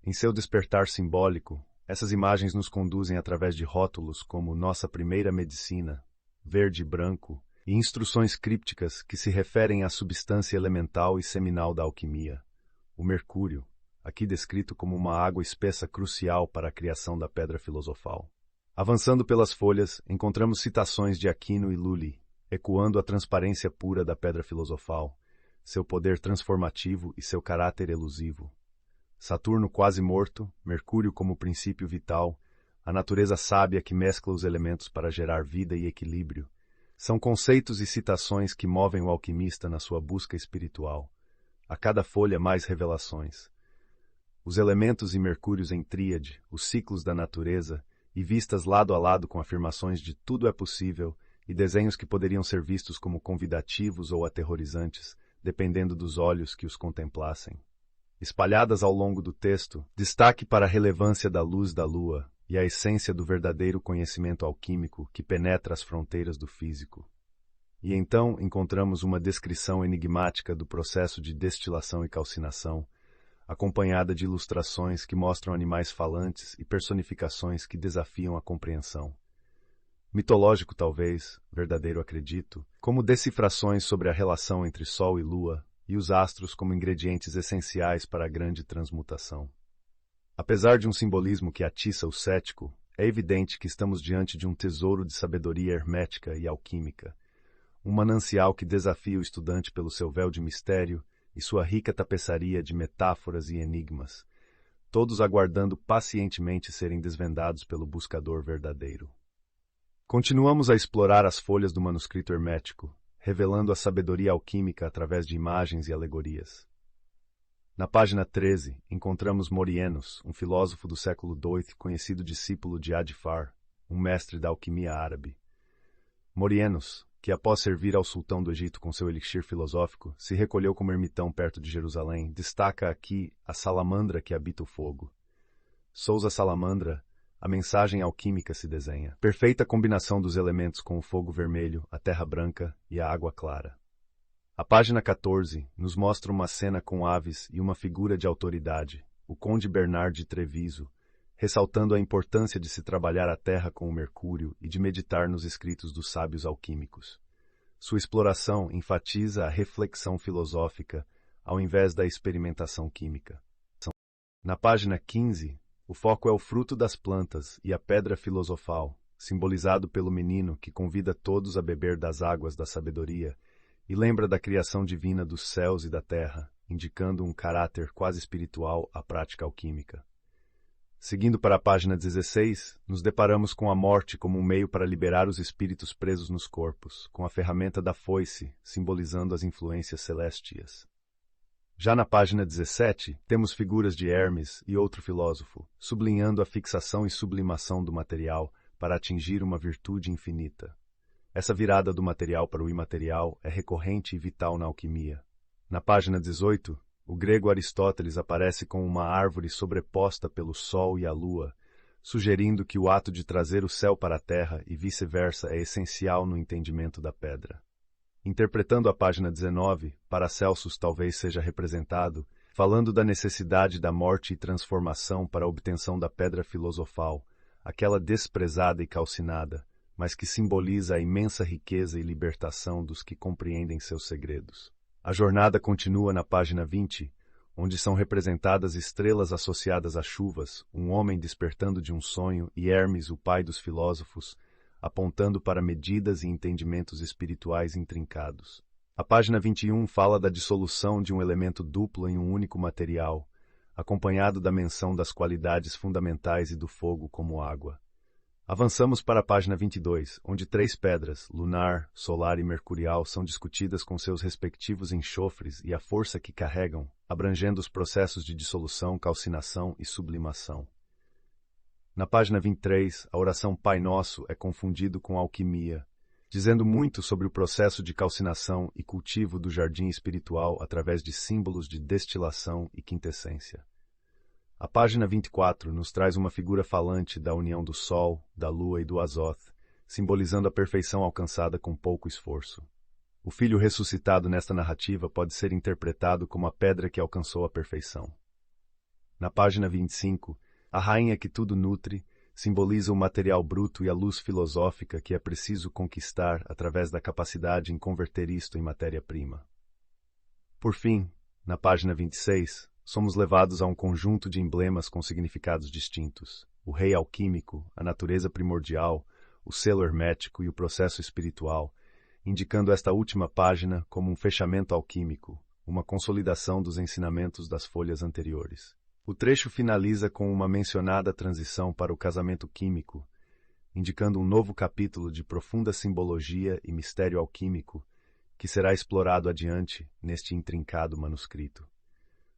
Em seu despertar simbólico, essas imagens nos conduzem através de rótulos como Nossa Primeira Medicina, verde e branco, e instruções crípticas que se referem à substância elemental e seminal da alquimia, o mercúrio, aqui descrito como uma água espessa crucial para a criação da pedra filosofal. Avançando pelas folhas, encontramos citações de Aquino e Lully, ecoando a transparência pura da pedra filosofal, seu poder transformativo e seu caráter elusivo. Saturno quase morto, Mercúrio como princípio vital, a natureza sábia que mescla os elementos para gerar vida e equilíbrio, são conceitos e citações que movem o alquimista na sua busca espiritual. A cada folha mais revelações. Os elementos e mercúrios em tríade, os ciclos da natureza, e vistas lado a lado com afirmações de tudo é possível, e desenhos que poderiam ser vistos como convidativos ou aterrorizantes, dependendo dos olhos que os contemplassem. Espalhadas ao longo do texto, destaque para a relevância da luz da lua e a essência do verdadeiro conhecimento alquímico que penetra as fronteiras do físico. E então encontramos uma descrição enigmática do processo de destilação e calcinação, acompanhada de ilustrações que mostram animais falantes e personificações que desafiam a compreensão. Mitológico talvez, verdadeiro acredito, como decifrações sobre a relação entre Sol e Lua e os astros como ingredientes essenciais para a grande transmutação. Apesar de um simbolismo que atiça o cético, é evidente que estamos diante de um tesouro de sabedoria hermética e alquímica, um manancial que desafia o estudante pelo seu véu de mistério e sua rica tapeçaria de metáforas e enigmas, todos aguardando pacientemente serem desvendados pelo buscador verdadeiro. Continuamos a explorar as folhas do manuscrito hermético, revelando a sabedoria alquímica através de imagens e alegorias. Na página 13, encontramos Morienus, um filósofo do século II, conhecido discípulo de Adifar, um mestre da alquimia árabe. Morienus, que após servir ao sultão do Egito com seu elixir filosófico, se recolheu como ermitão perto de Jerusalém, destaca aqui a salamandra que habita o fogo. Sousa Salamandra, a mensagem alquímica se desenha. Perfeita combinação dos elementos com o fogo vermelho, a terra branca e a água clara. A página 14 nos mostra uma cena com aves e uma figura de autoridade, o conde Bernard de Treviso, ressaltando a importância de se trabalhar a terra com o mercúrio e de meditar nos escritos dos sábios alquímicos. Sua exploração enfatiza a reflexão filosófica ao invés da experimentação química. Na página 15, o foco é o fruto das plantas e a pedra filosofal, simbolizado pelo menino que convida todos a beber das águas da sabedoria e lembra da criação divina dos céus e da terra, indicando um caráter quase espiritual à prática alquímica. Seguindo para a página 16, nos deparamos com a morte como um meio para liberar os espíritos presos nos corpos, com a ferramenta da foice, simbolizando as influências celestias. Já na página 17, temos figuras de Hermes e outro filósofo, sublinhando a fixação e sublimação do material para atingir uma virtude infinita. Essa virada do material para o imaterial é recorrente e vital na alquimia. Na página 18, o grego Aristóteles aparece com uma árvore sobreposta pelo sol e a lua, sugerindo que o ato de trazer o céu para a terra e vice-versa é essencial no entendimento da pedra. Interpretando a página 19, Paracelsus talvez seja representado, falando da necessidade da morte e transformação para a obtenção da pedra filosofal, aquela desprezada e calcinada, mas que simboliza a imensa riqueza e libertação dos que compreendem seus segredos. A jornada continua na página 20, onde são representadas estrelas associadas a chuvas, um homem despertando de um sonho e Hermes, o pai dos filósofos, apontando para medidas e entendimentos espirituais intrincados. A página 21 fala da dissolução de um elemento duplo em um único material, acompanhado da menção das qualidades fundamentais e do fogo como água. Avançamos para a página 22, onde 3 pedras, lunar, solar e mercurial, são discutidas com seus respectivos enxofres e a força que carregam, abrangendo os processos de dissolução, calcinação e sublimação. Na página 23, a oração Pai Nosso é confundido com alquimia, dizendo muito sobre o processo de calcinação e cultivo do jardim espiritual através de símbolos de destilação e quintessência. A página 24 nos traz uma figura falante da união do Sol, da Lua e do Azoth, simbolizando a perfeição alcançada com pouco esforço. O Filho ressuscitado nesta narrativa pode ser interpretado como a pedra que alcançou a perfeição. Na página 25, a rainha que tudo nutre simboliza o material bruto e a luz filosófica que é preciso conquistar através da capacidade em converter isto em matéria-prima. Por fim, na página 26, somos levados a um conjunto de emblemas com significados distintos: o rei alquímico, a natureza primordial, o selo hermético e o processo espiritual, indicando esta última página como um fechamento alquímico, uma consolidação dos ensinamentos das folhas anteriores. O trecho finaliza com uma mencionada transição para o casamento químico, indicando um novo capítulo de profunda simbologia e mistério alquímico que será explorado adiante neste intrincado manuscrito.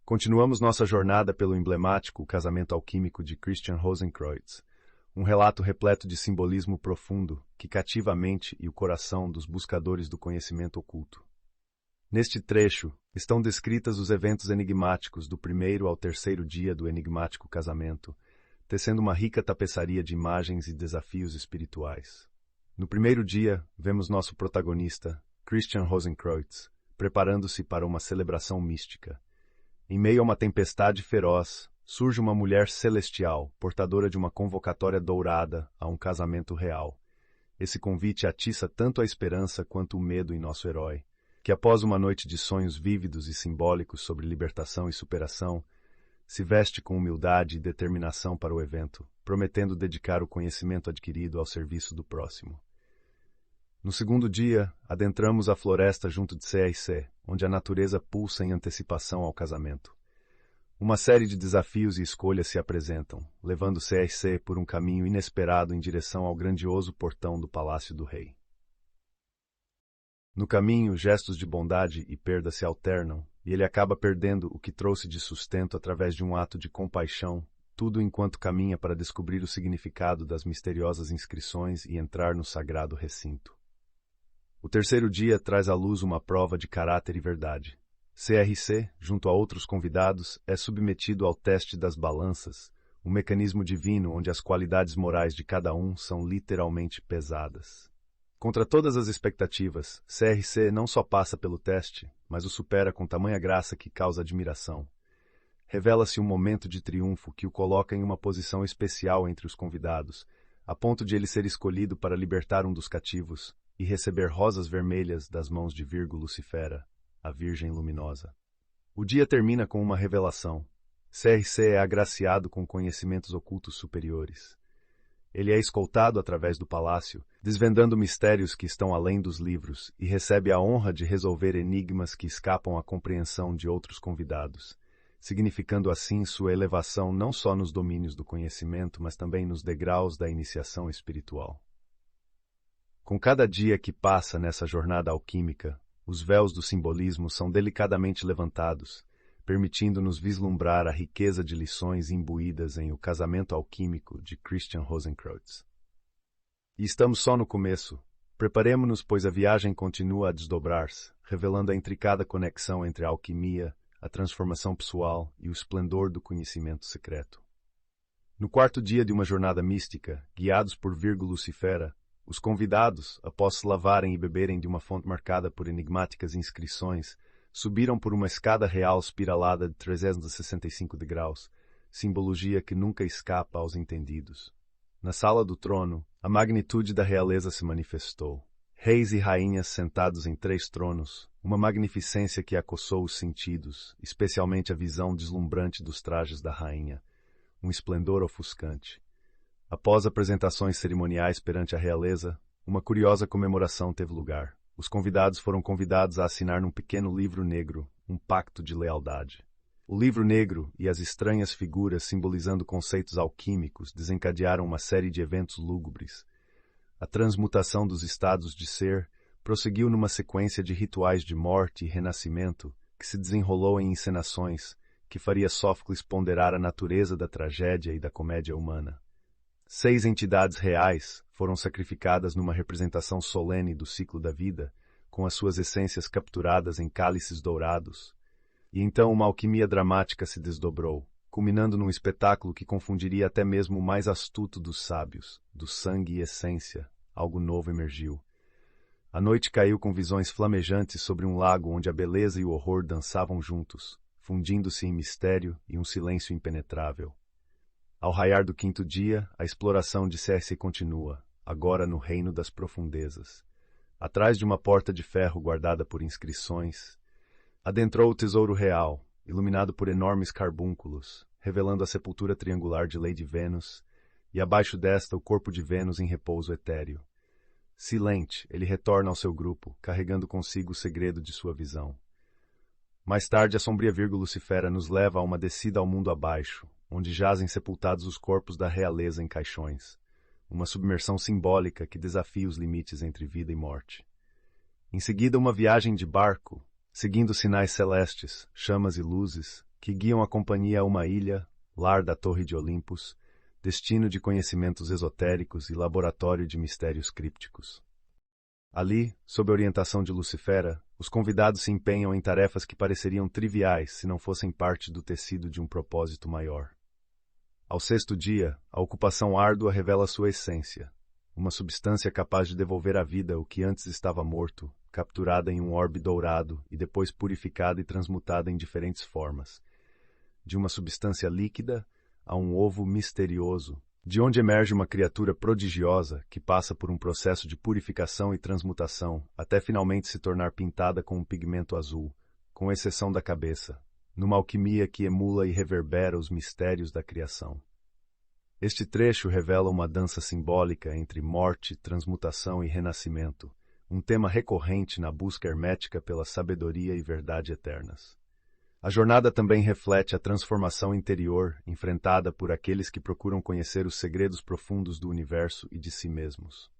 Continuamos nossa jornada pelo emblemático Casamento Alquímico de Christian Rosenkreutz, um relato repleto de simbolismo profundo que cativa a mente e o coração dos buscadores do conhecimento oculto. Neste trecho, estão descritas os eventos enigmáticos do primeiro ao terceiro dia do enigmático casamento, tecendo uma rica tapeçaria de imagens e desafios espirituais. No primeiro dia, vemos nosso protagonista, Christian Rosenkreutz, preparando-se para uma celebração mística. Em meio a uma tempestade feroz, surge uma mulher celestial, portadora de uma convocatória dourada a um casamento real. Esse convite atiça tanto a esperança quanto o medo em nosso herói, que após uma noite de sonhos vívidos e simbólicos sobre libertação e superação, se veste com humildade e determinação para o evento, prometendo dedicar o conhecimento adquirido ao serviço do próximo. No segundo dia, adentramos a floresta junto de CRC, onde a natureza pulsa em antecipação ao casamento. Uma série de desafios e escolhas se apresentam, levando CRC por um caminho inesperado em direção ao grandioso portão do Palácio do Rei. No caminho, gestos de bondade e perda se alternam, e ele acaba perdendo o que trouxe de sustento através de um ato de compaixão, tudo enquanto caminha para descobrir o significado das misteriosas inscrições e entrar no sagrado recinto. O terceiro dia traz à luz uma prova de caráter e verdade. CRC, junto a outros convidados, é submetido ao teste das balanças, um mecanismo divino onde as qualidades morais de cada um são literalmente pesadas. Contra todas as expectativas, CRC não só passa pelo teste, mas o supera com tamanha graça que causa admiração. Revela-se um momento de triunfo que o coloca em uma posição especial entre os convidados, a ponto de ele ser escolhido para libertar um dos cativos e receber rosas vermelhas das mãos de Virgo Lucifera, a Virgem Luminosa. O dia termina com uma revelação. CRC é agraciado com conhecimentos ocultos superiores. Ele é escoltado através do palácio, desvendando mistérios que estão além dos livros, e recebe a honra de resolver enigmas que escapam à compreensão de outros convidados, significando assim sua elevação não só nos domínios do conhecimento, mas também nos degraus da iniciação espiritual. Com cada dia que passa nessa jornada alquímica, os véus do simbolismo são delicadamente levantados, permitindo-nos vislumbrar a riqueza de lições imbuídas em O Casamento Alquímico de Christian Rosenkreutz. E estamos só no começo. Preparemo-nos, pois a viagem continua a desdobrar-se, revelando a intricada conexão entre a alquimia, a transformação pessoal e o esplendor do conhecimento secreto. No quarto dia de uma jornada mística, guiados por Virgo Lucifera, os convidados, após se lavarem e beberem de uma fonte marcada por enigmáticas inscrições, subiram por uma escada real espiralada de 365 degraus, simbologia que nunca escapa aos entendidos. Na sala do trono, a magnitude da realeza se manifestou. Reis e rainhas sentados em 3 tronos, uma magnificência que acossou os sentidos, especialmente a visão deslumbrante dos trajes da rainha, um esplendor ofuscante. Após apresentações cerimoniais perante a realeza, uma curiosa comemoração teve lugar. Os convidados foram convidados a assinar num pequeno livro negro um pacto de lealdade. O livro negro e as estranhas figuras simbolizando conceitos alquímicos desencadearam uma série de eventos lúgubres. A transmutação dos estados de ser prosseguiu numa sequência de rituais de morte e renascimento que se desenrolou em encenações que faria Sófocles ponderar a natureza da tragédia e da comédia humana. 6 entidades reais foram sacrificadas numa representação solene do ciclo da vida, com as suas essências capturadas em cálices dourados. E então uma alquimia dramática se desdobrou, culminando num espetáculo que confundiria até mesmo o mais astuto dos sábios. Do sangue e essência, algo novo emergiu. A noite caiu com visões flamejantes sobre um lago onde a beleza e o horror dançavam juntos, fundindo-se em mistério e um silêncio impenetrável. Ao raiar do 5º dia, a exploração de Circe continua, agora no reino das profundezas. Atrás de uma porta de ferro guardada por inscrições, adentrou o tesouro real, iluminado por enormes carbúnculos, revelando a sepultura triangular de Lady Vênus, e abaixo desta o corpo de Vênus em repouso etéreo. Silente, ele retorna ao seu grupo, carregando consigo o segredo de sua visão. Mais tarde, a sombria Virgo Lucifera nos leva a uma descida ao mundo abaixo, onde jazem sepultados os corpos da realeza em caixões, uma submersão simbólica que desafia os limites entre vida e morte. Em seguida, uma viagem de barco, seguindo sinais celestes, chamas e luzes, que guiam a companhia a uma ilha, lar da Torre de Olympus, destino de conhecimentos esotéricos e laboratório de mistérios crípticos. Ali, sob a orientação de Lucifera, os convidados se empenham em tarefas que pareceriam triviais se não fossem parte do tecido de um propósito maior. Ao 6º dia, a ocupação árdua revela sua essência, uma substância capaz de devolver à vida o que antes estava morto, capturada em um orbe dourado e depois purificada e transmutada em diferentes formas. De uma substância líquida a um ovo misterioso, de onde emerge uma criatura prodigiosa que passa por um processo de purificação e transmutação até finalmente se tornar pintada com um pigmento azul, com exceção da cabeça, numa alquimia que emula e reverbera os mistérios da criação. Este trecho revela uma dança simbólica entre morte, transmutação e renascimento, um tema recorrente na busca hermética pela sabedoria e verdade eternas. A jornada também reflete a transformação interior enfrentada por aqueles que procuram conhecer os segredos profundos do universo e de si mesmos.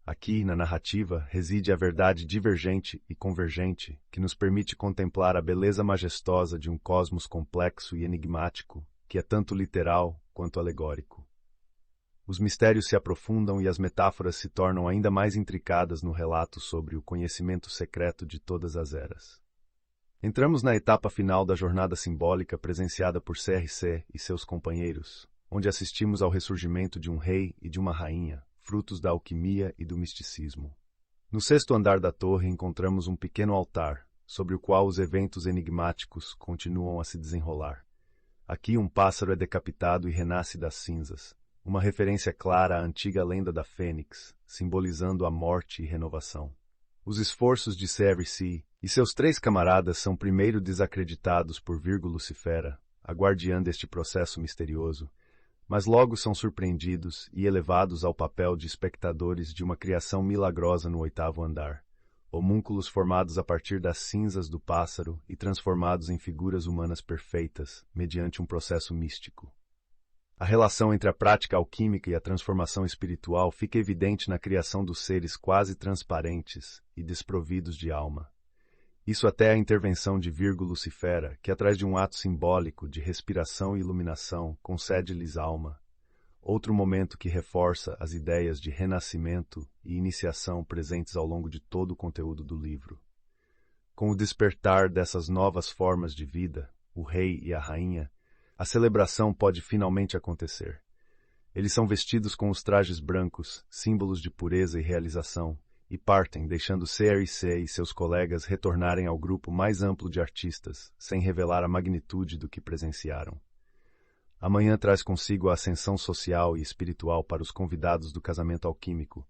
Aqui, na narrativa, reside a verdade divergente e convergente que nos permite contemplar a beleza majestosa de um cosmos complexo e enigmático, que é tanto literal quanto alegórico. Os mistérios se aprofundam e as metáforas se tornam ainda mais intricadas no relato sobre o conhecimento secreto de todas as eras. Entramos na etapa final da jornada simbólica presenciada por CRC e seus companheiros, onde assistimos ao ressurgimento de um rei e de uma rainha, frutos da alquimia e do misticismo. No 6º andar da torre encontramos um pequeno altar, sobre o qual os eventos enigmáticos continuam a se desenrolar. Aqui um pássaro é decapitado e renasce das cinzas, uma referência clara à antiga lenda da Fênix, simbolizando a morte e renovação. Os esforços de CRC e seus 3 camaradas são primeiro desacreditados por Virgo Lucifera, a guardiã deste processo misterioso, mas logo são surpreendidos e elevados ao papel de espectadores de uma criação milagrosa no 8º andar, homúnculos formados a partir das cinzas do pássaro e transformados em figuras humanas perfeitas, mediante um processo místico. A relação entre a prática alquímica e a transformação espiritual fica evidente na criação dos seres quase transparentes e desprovidos de alma. Isso até a intervenção de Virgo Lucifera, que atrás de um ato simbólico de respiração e iluminação concede-lhes alma. Outro momento que reforça as ideias de renascimento e iniciação presentes ao longo de todo o conteúdo do livro. Com o despertar dessas novas formas de vida, o rei e a rainha A celebração pode finalmente acontecer. Eles são vestidos com os trajes brancos, símbolos de pureza e realização, e partem, deixando C.R.C. e seus colegas retornarem ao grupo mais amplo de artistas, sem revelar a magnitude do que presenciaram. Amanhã traz consigo a ascensão social e espiritual para os convidados do casamento alquímico,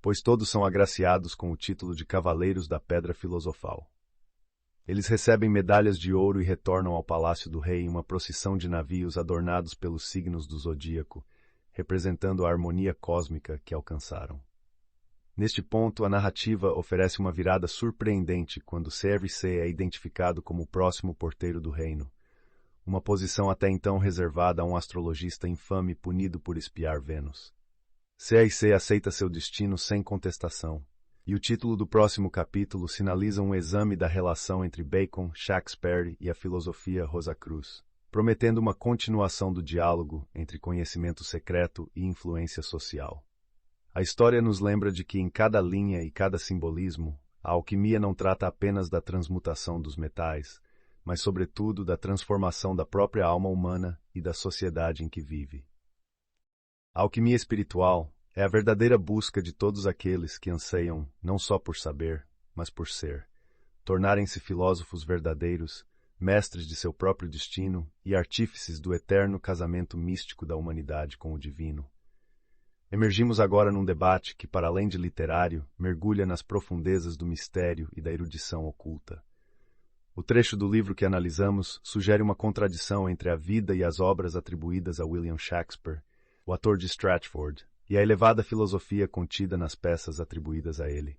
pois todos são agraciados com o título de Cavaleiros da Pedra Filosofal. Eles recebem medalhas de ouro e retornam ao Palácio do Rei em uma procissão de navios adornados pelos signos do zodíaco, representando a harmonia cósmica que alcançaram. Neste ponto, a narrativa oferece uma virada surpreendente quando C.R.C. é identificado como o próximo porteiro do reino, uma posição até então reservada a um astrologista infame punido por espiar Vênus. C.R.C. aceita seu destino sem contestação, e o título do próximo capítulo sinaliza um exame da relação entre Bacon, Shakespeare e a filosofia Rosacruz, prometendo uma continuação do diálogo entre conhecimento secreto e influência social. A história nos lembra de que em cada linha e cada simbolismo, a alquimia não trata apenas da transmutação dos metais, mas sobretudo da transformação da própria alma humana e da sociedade em que vive. A alquimia espiritual é a verdadeira busca de todos aqueles que anseiam não só por saber, mas por ser, tornarem-se filósofos verdadeiros, mestres de seu próprio destino e artífices do eterno casamento místico da humanidade com o divino. Emergimos agora num debate que, para além de literário, mergulha nas profundezas do mistério e da erudição oculta. O trecho do livro que analisamos sugere uma contradição entre a vida e as obras atribuídas a William Shakespeare, o ator de Stratford, e a elevada filosofia contida nas peças atribuídas a ele.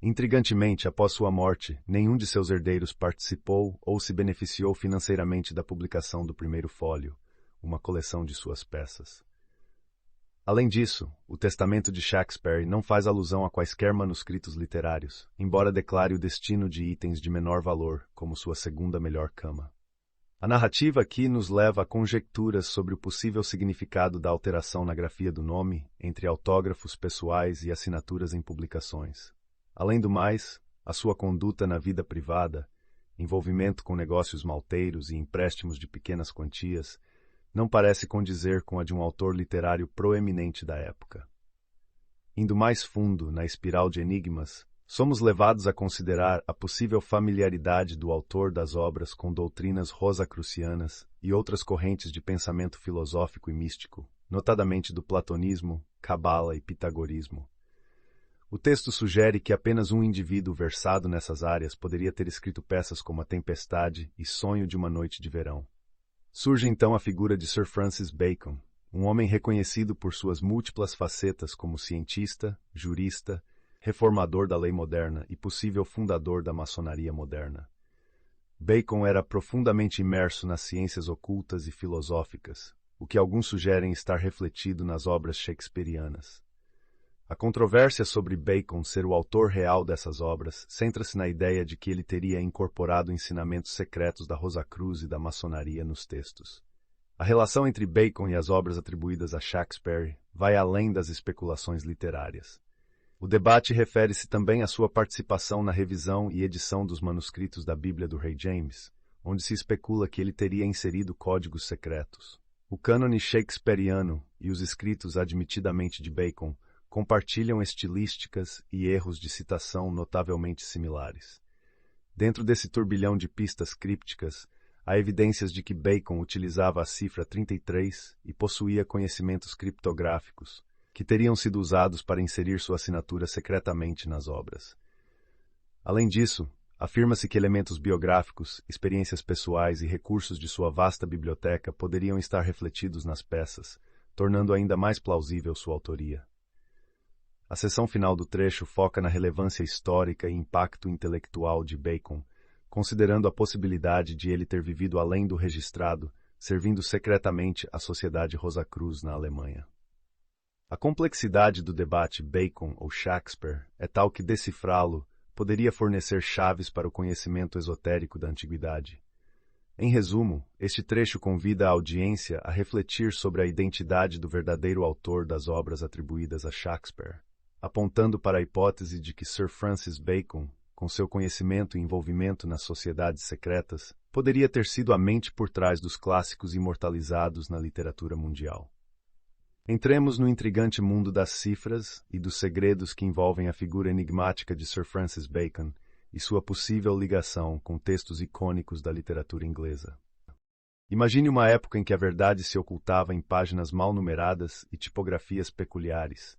Intrigantemente, após sua morte, nenhum de seus herdeiros participou ou se beneficiou financeiramente da publicação do primeiro fólio, uma coleção de suas peças. Além disso, o testamento de Shakespeare não faz alusão a quaisquer manuscritos literários, embora declare o destino de itens de menor valor como sua segunda melhor cama. A narrativa aqui nos leva a conjecturas sobre o possível significado da alteração na grafia do nome entre autógrafos pessoais e assinaturas em publicações. Além do mais, a sua conduta na vida privada, envolvimento com negócios malteiros e empréstimos de pequenas quantias, não parece condizer com a de um autor literário proeminente da época. Indo mais fundo na espiral de enigmas, somos levados a considerar a possível familiaridade do autor das obras com doutrinas rosacrucianas e outras correntes de pensamento filosófico e místico, notadamente do platonismo, cabala e pitagorismo. O texto sugere que apenas um indivíduo versado nessas áreas poderia ter escrito peças como A Tempestade e Sonho de uma Noite de Verão. Surge então a figura de Sir Francis Bacon, um homem reconhecido por suas múltiplas facetas como cientista, jurista, reformador da lei moderna e possível fundador da maçonaria moderna. Bacon era profundamente imerso nas ciências ocultas e filosóficas, o que alguns sugerem estar refletido nas obras shakespearianas. A controvérsia sobre Bacon ser o autor real dessas obras centra-se na ideia de que ele teria incorporado ensinamentos secretos da Rosacruz e da maçonaria nos textos. A relação entre Bacon e as obras atribuídas a Shakespeare vai além das especulações literárias. O debate refere-se também à sua participação na revisão e edição dos manuscritos da Bíblia do Rei James, onde se especula que ele teria inserido códigos secretos. O cânone shakespeariano e os escritos admitidamente de Bacon compartilham estilísticas e erros de citação notavelmente similares. Dentro desse turbilhão de pistas crípticas, há evidências de que Bacon utilizava a cifra 33 e possuía conhecimentos criptográficos, que teriam sido usados para inserir sua assinatura secretamente nas obras. Além disso, afirma-se que elementos biográficos, experiências pessoais e recursos de sua vasta biblioteca poderiam estar refletidos nas peças, tornando ainda mais plausível sua autoria. A seção final do trecho foca na relevância histórica e impacto intelectual de Bacon, considerando a possibilidade de ele ter vivido além do registrado, servindo secretamente à Sociedade Rosacruz na Alemanha. A complexidade do debate Bacon ou Shakespeare é tal que decifrá-lo poderia fornecer chaves para o conhecimento esotérico da antiguidade. Em resumo, este trecho convida a audiência a refletir sobre a identidade do verdadeiro autor das obras atribuídas a Shakespeare, apontando para a hipótese de que Sir Francis Bacon, com seu conhecimento e envolvimento nas sociedades secretas, poderia ter sido a mente por trás dos clássicos imortalizados na literatura mundial. Entremos no intrigante mundo das cifras e dos segredos que envolvem a figura enigmática de Sir Francis Bacon e sua possível ligação com textos icônicos da literatura inglesa. Imagine uma época em que a verdade se ocultava em páginas mal numeradas e tipografias peculiares.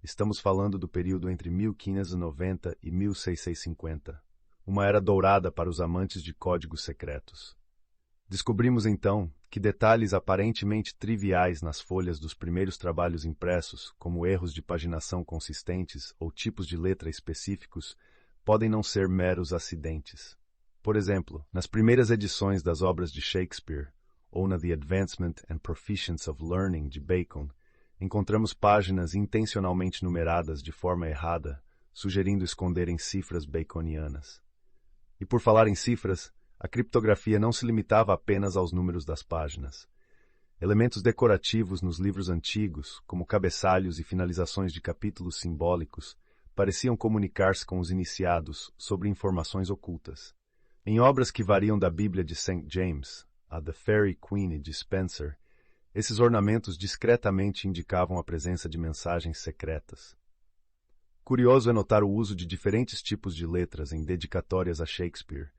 Estamos falando do período entre 1590 e 1650, uma era dourada para os amantes de códigos secretos. Descobrimos então que detalhes aparentemente triviais nas folhas dos primeiros trabalhos impressos, como erros de paginação consistentes ou tipos de letra específicos, podem não ser meros acidentes. Por exemplo, nas primeiras edições das obras de Shakespeare, ou na The Advancement and Proficiency of Learning de Bacon, encontramos páginas intencionalmente numeradas de forma errada, sugerindo esconderem cifras baconianas. E por falar em cifras, a criptografia não se limitava apenas aos números das páginas. Elementos decorativos nos livros antigos, como cabeçalhos e finalizações de capítulos simbólicos, pareciam comunicar-se com os iniciados sobre informações ocultas. Em obras que variam da Bíblia de St. James, a The Faerie Queene de Spenser, esses ornamentos discretamente indicavam a presença de mensagens secretas. Curioso é notar o uso de diferentes tipos de letras em dedicatórias a Shakespeare,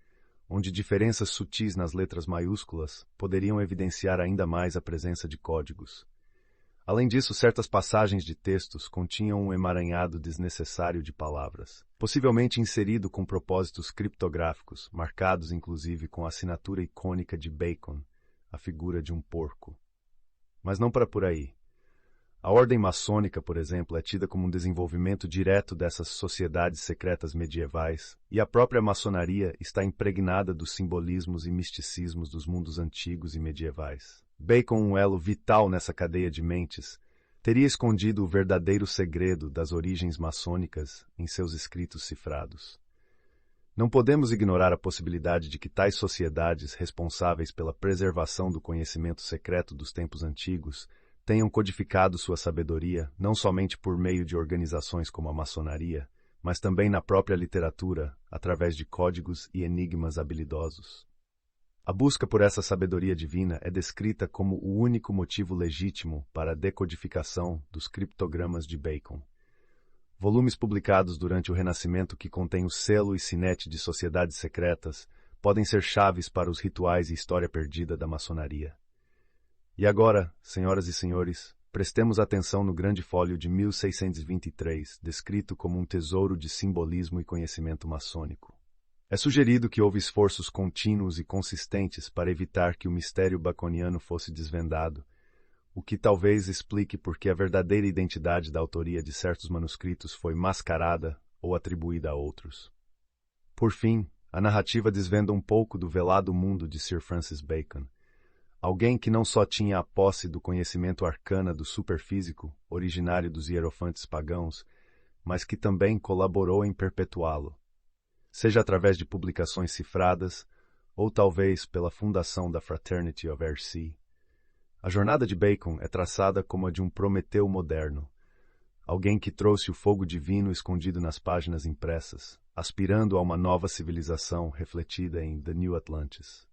onde diferenças sutis nas letras maiúsculas poderiam evidenciar ainda mais a presença de códigos. Além disso, certas passagens de textos continham um emaranhado desnecessário de palavras, possivelmente inserido com propósitos criptográficos, marcados inclusive com a assinatura icônica de Bacon, a figura de um porco. Mas não para por aí. A ordem maçônica, por exemplo, é tida como um desenvolvimento direto dessas sociedades secretas medievais, e a própria maçonaria está impregnada dos simbolismos e misticismos dos mundos antigos e medievais. Bacon, um elo vital nessa cadeia de mentes, teria escondido o verdadeiro segredo das origens maçônicas em seus escritos cifrados. Não podemos ignorar a possibilidade de que tais sociedades responsáveis pela preservação do conhecimento secreto dos tempos antigos tenham codificado sua sabedoria não somente por meio de organizações como a maçonaria, mas também na própria literatura, através de códigos e enigmas habilidosos. A busca por essa sabedoria divina é descrita como o único motivo legítimo para a decodificação dos criptogramas de Bacon. Volumes publicados durante o Renascimento que contêm o selo e sinete de sociedades secretas podem ser chaves para os rituais e história perdida da maçonaria. E agora, senhoras e senhores, prestemos atenção no grande fólio de 1623, descrito como um tesouro de simbolismo e conhecimento maçônico. É sugerido que houve esforços contínuos e consistentes para evitar que o mistério baconiano fosse desvendado, o que talvez explique por que a verdadeira identidade da autoria de certos manuscritos foi mascarada ou atribuída a outros. Por fim, a narrativa desvenda um pouco do velado mundo de Sir Francis Bacon, alguém que não só tinha a posse do conhecimento arcana do superfísico, originário dos hierofantes pagãos, mas que também colaborou em perpetuá-lo, seja através de publicações cifradas, ou talvez pela fundação da Fraternity of Airsea. A jornada de Bacon é traçada como a de um Prometeu moderno, alguém que trouxe o fogo divino escondido nas páginas impressas, aspirando a uma nova civilização refletida em The New Atlantis.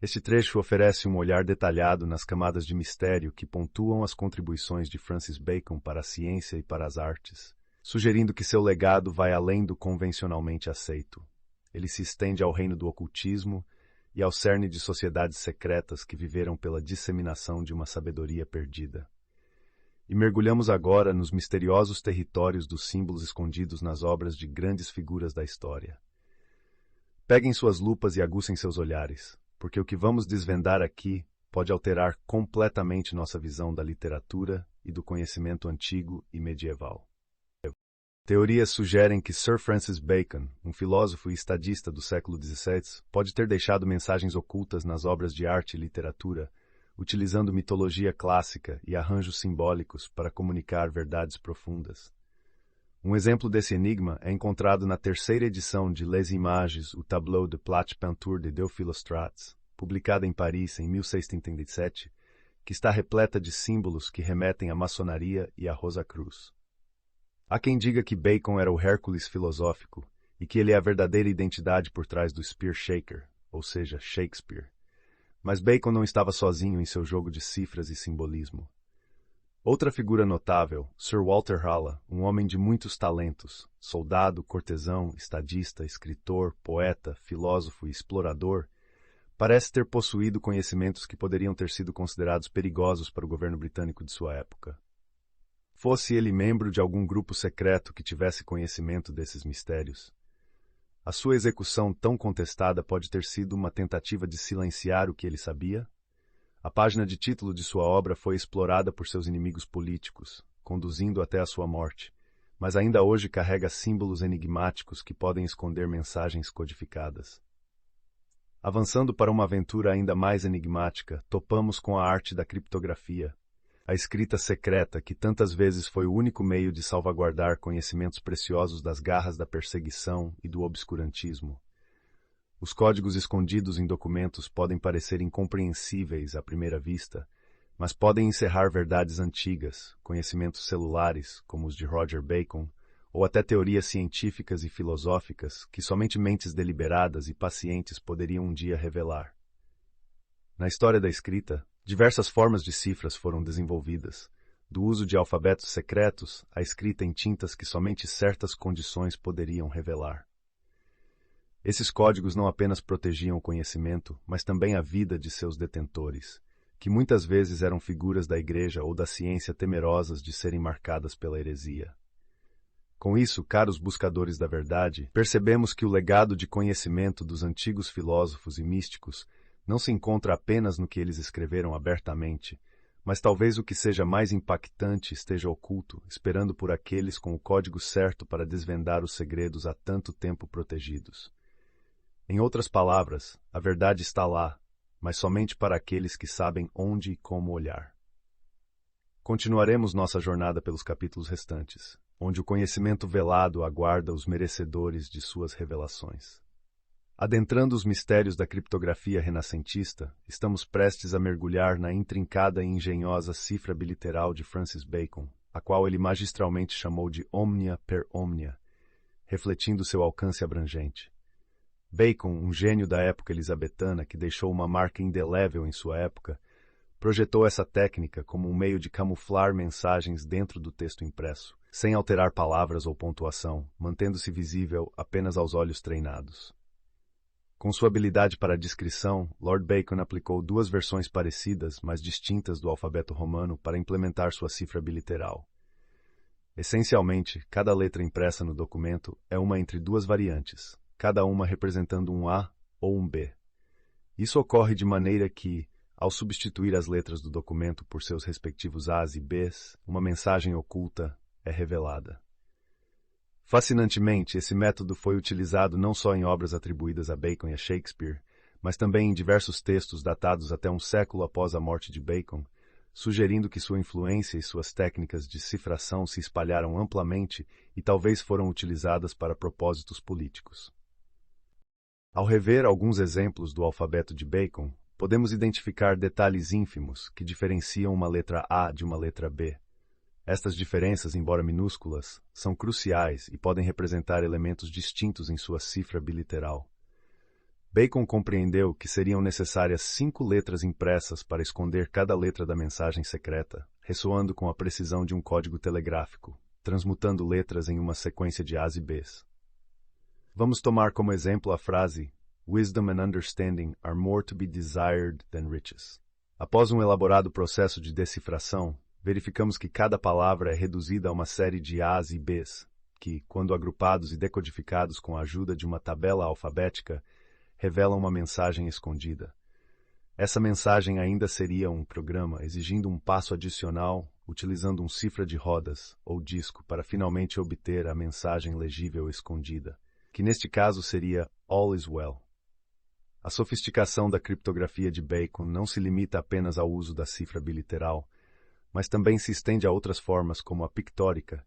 Este trecho oferece um olhar detalhado nas camadas de mistério que pontuam as contribuições de Francis Bacon para a ciência e para as artes, sugerindo que seu legado vai além do convencionalmente aceito. Ele se estende ao reino do ocultismo e ao cerne de sociedades secretas que viveram pela disseminação de uma sabedoria perdida. E mergulhamos agora nos misteriosos territórios dos símbolos escondidos nas obras de grandes figuras da história. Peguem suas lupas e aguçem seus olhares, porque o que vamos desvendar aqui pode alterar completamente nossa visão da literatura e do conhecimento antigo e medieval. Teorias sugerem que Sir Francis Bacon, um filósofo e estadista do século XVII, pode ter deixado mensagens ocultas nas obras de arte e literatura, utilizando mitologia clássica e arranjos simbólicos para comunicar verdades profundas. Um exemplo desse enigma é encontrado na terceira edição de Les Images, o Tableau de Plate Peinture de Theophilostrates, publicada em Paris em 1637, que está repleta de símbolos que remetem à maçonaria e à Rosa Cruz. Há quem diga que Bacon era o Hércules filosófico e que ele é a verdadeira identidade por trás do Spear Shaker, ou seja, Shakespeare. Mas Bacon não estava sozinho em seu jogo de cifras e simbolismo. Outra figura notável, Sir Walter Raleigh, um homem de muitos talentos, soldado, cortesão, estadista, escritor, poeta, filósofo e explorador, parece ter possuído conhecimentos que poderiam ter sido considerados perigosos para o governo britânico de sua época. Fosse ele membro de algum grupo secreto que tivesse conhecimento desses mistérios. A sua execução tão contestada pode ter sido uma tentativa de silenciar o que ele sabia? A página de título de sua obra foi explorada por seus inimigos políticos, conduzindo até a sua morte, mas ainda hoje carrega símbolos enigmáticos que podem esconder mensagens codificadas. Avançando para uma aventura ainda mais enigmática, topamos com a arte da criptografia, a escrita secreta que tantas vezes foi o único meio de salvaguardar conhecimentos preciosos das garras da perseguição e do obscurantismo. Os códigos escondidos em documentos podem parecer incompreensíveis à primeira vista, mas podem encerrar verdades antigas, conhecimentos celulares, como os de Roger Bacon, ou até teorias científicas e filosóficas que somente mentes deliberadas e pacientes poderiam um dia revelar. Na história da escrita, diversas formas de cifras foram desenvolvidas, do uso de alfabetos secretos à escrita em tintas que somente certas condições poderiam revelar. Esses códigos não apenas protegiam o conhecimento, mas também a vida de seus detentores, que muitas vezes eram figuras da igreja ou da ciência temerosas de serem marcadas pela heresia. Com isso, caros buscadores da verdade, percebemos que o legado de conhecimento dos antigos filósofos e místicos não se encontra apenas no que eles escreveram abertamente, mas talvez o que seja mais impactante esteja oculto, esperando por aqueles com o código certo para desvendar os segredos há tanto tempo protegidos. Em outras palavras, a verdade está lá, mas somente para aqueles que sabem onde e como olhar. Continuaremos nossa jornada pelos capítulos restantes, onde o conhecimento velado aguarda os merecedores de suas revelações. Adentrando os mistérios da criptografia renascentista, estamos prestes a mergulhar na intrincada e engenhosa cifra biliteral de Francis Bacon, a qual ele magistralmente chamou de omnia per omnia, refletindo seu alcance abrangente. Bacon, um gênio da época elisabetana que deixou uma marca indelével em sua época, projetou essa técnica como um meio de camuflar mensagens dentro do texto impresso, sem alterar palavras ou pontuação, mantendo-se visível apenas aos olhos treinados. Com sua habilidade para a descrição, Lord Bacon aplicou duas versões parecidas, mas distintas do alfabeto romano para implementar sua cifra biliteral. Essencialmente, cada letra impressa no documento é uma entre duas variantes, cada uma representando um A ou um B. Isso ocorre de maneira que, ao substituir as letras do documento por seus respectivos A's e B's, uma mensagem oculta é revelada. Fascinantemente, esse método foi utilizado não só em obras atribuídas a Bacon e a Shakespeare, mas também em diversos textos datados até um século após a morte de Bacon, sugerindo que sua influência e suas técnicas de cifração se espalharam amplamente e talvez foram utilizadas para propósitos políticos. Ao rever alguns exemplos do alfabeto de Bacon, podemos identificar detalhes ínfimos que diferenciam uma letra A de uma letra B. Estas diferenças, embora minúsculas, são cruciais e podem representar elementos distintos em sua cifra biliteral. Bacon compreendeu que seriam necessárias 5 letras impressas para esconder cada letra da mensagem secreta, ressoando com a precisão de um código telegráfico, transmutando letras em uma sequência de A's e B's. Vamos tomar como exemplo a frase "Wisdom and understanding are more to be desired than riches". Após um elaborado processo de decifração, verificamos que cada palavra é reduzida a uma série de A's e B's, que, quando agrupados e decodificados com a ajuda de uma tabela alfabética, revelam uma mensagem escondida. Essa mensagem ainda seria um programa, exigindo um passo adicional, utilizando um cifra de rodas ou disco para finalmente obter a mensagem legível escondida, que neste caso seria All is well. A sofisticação da criptografia de Bacon não se limita apenas ao uso da cifra biliteral, mas também se estende a outras formas como a pictórica,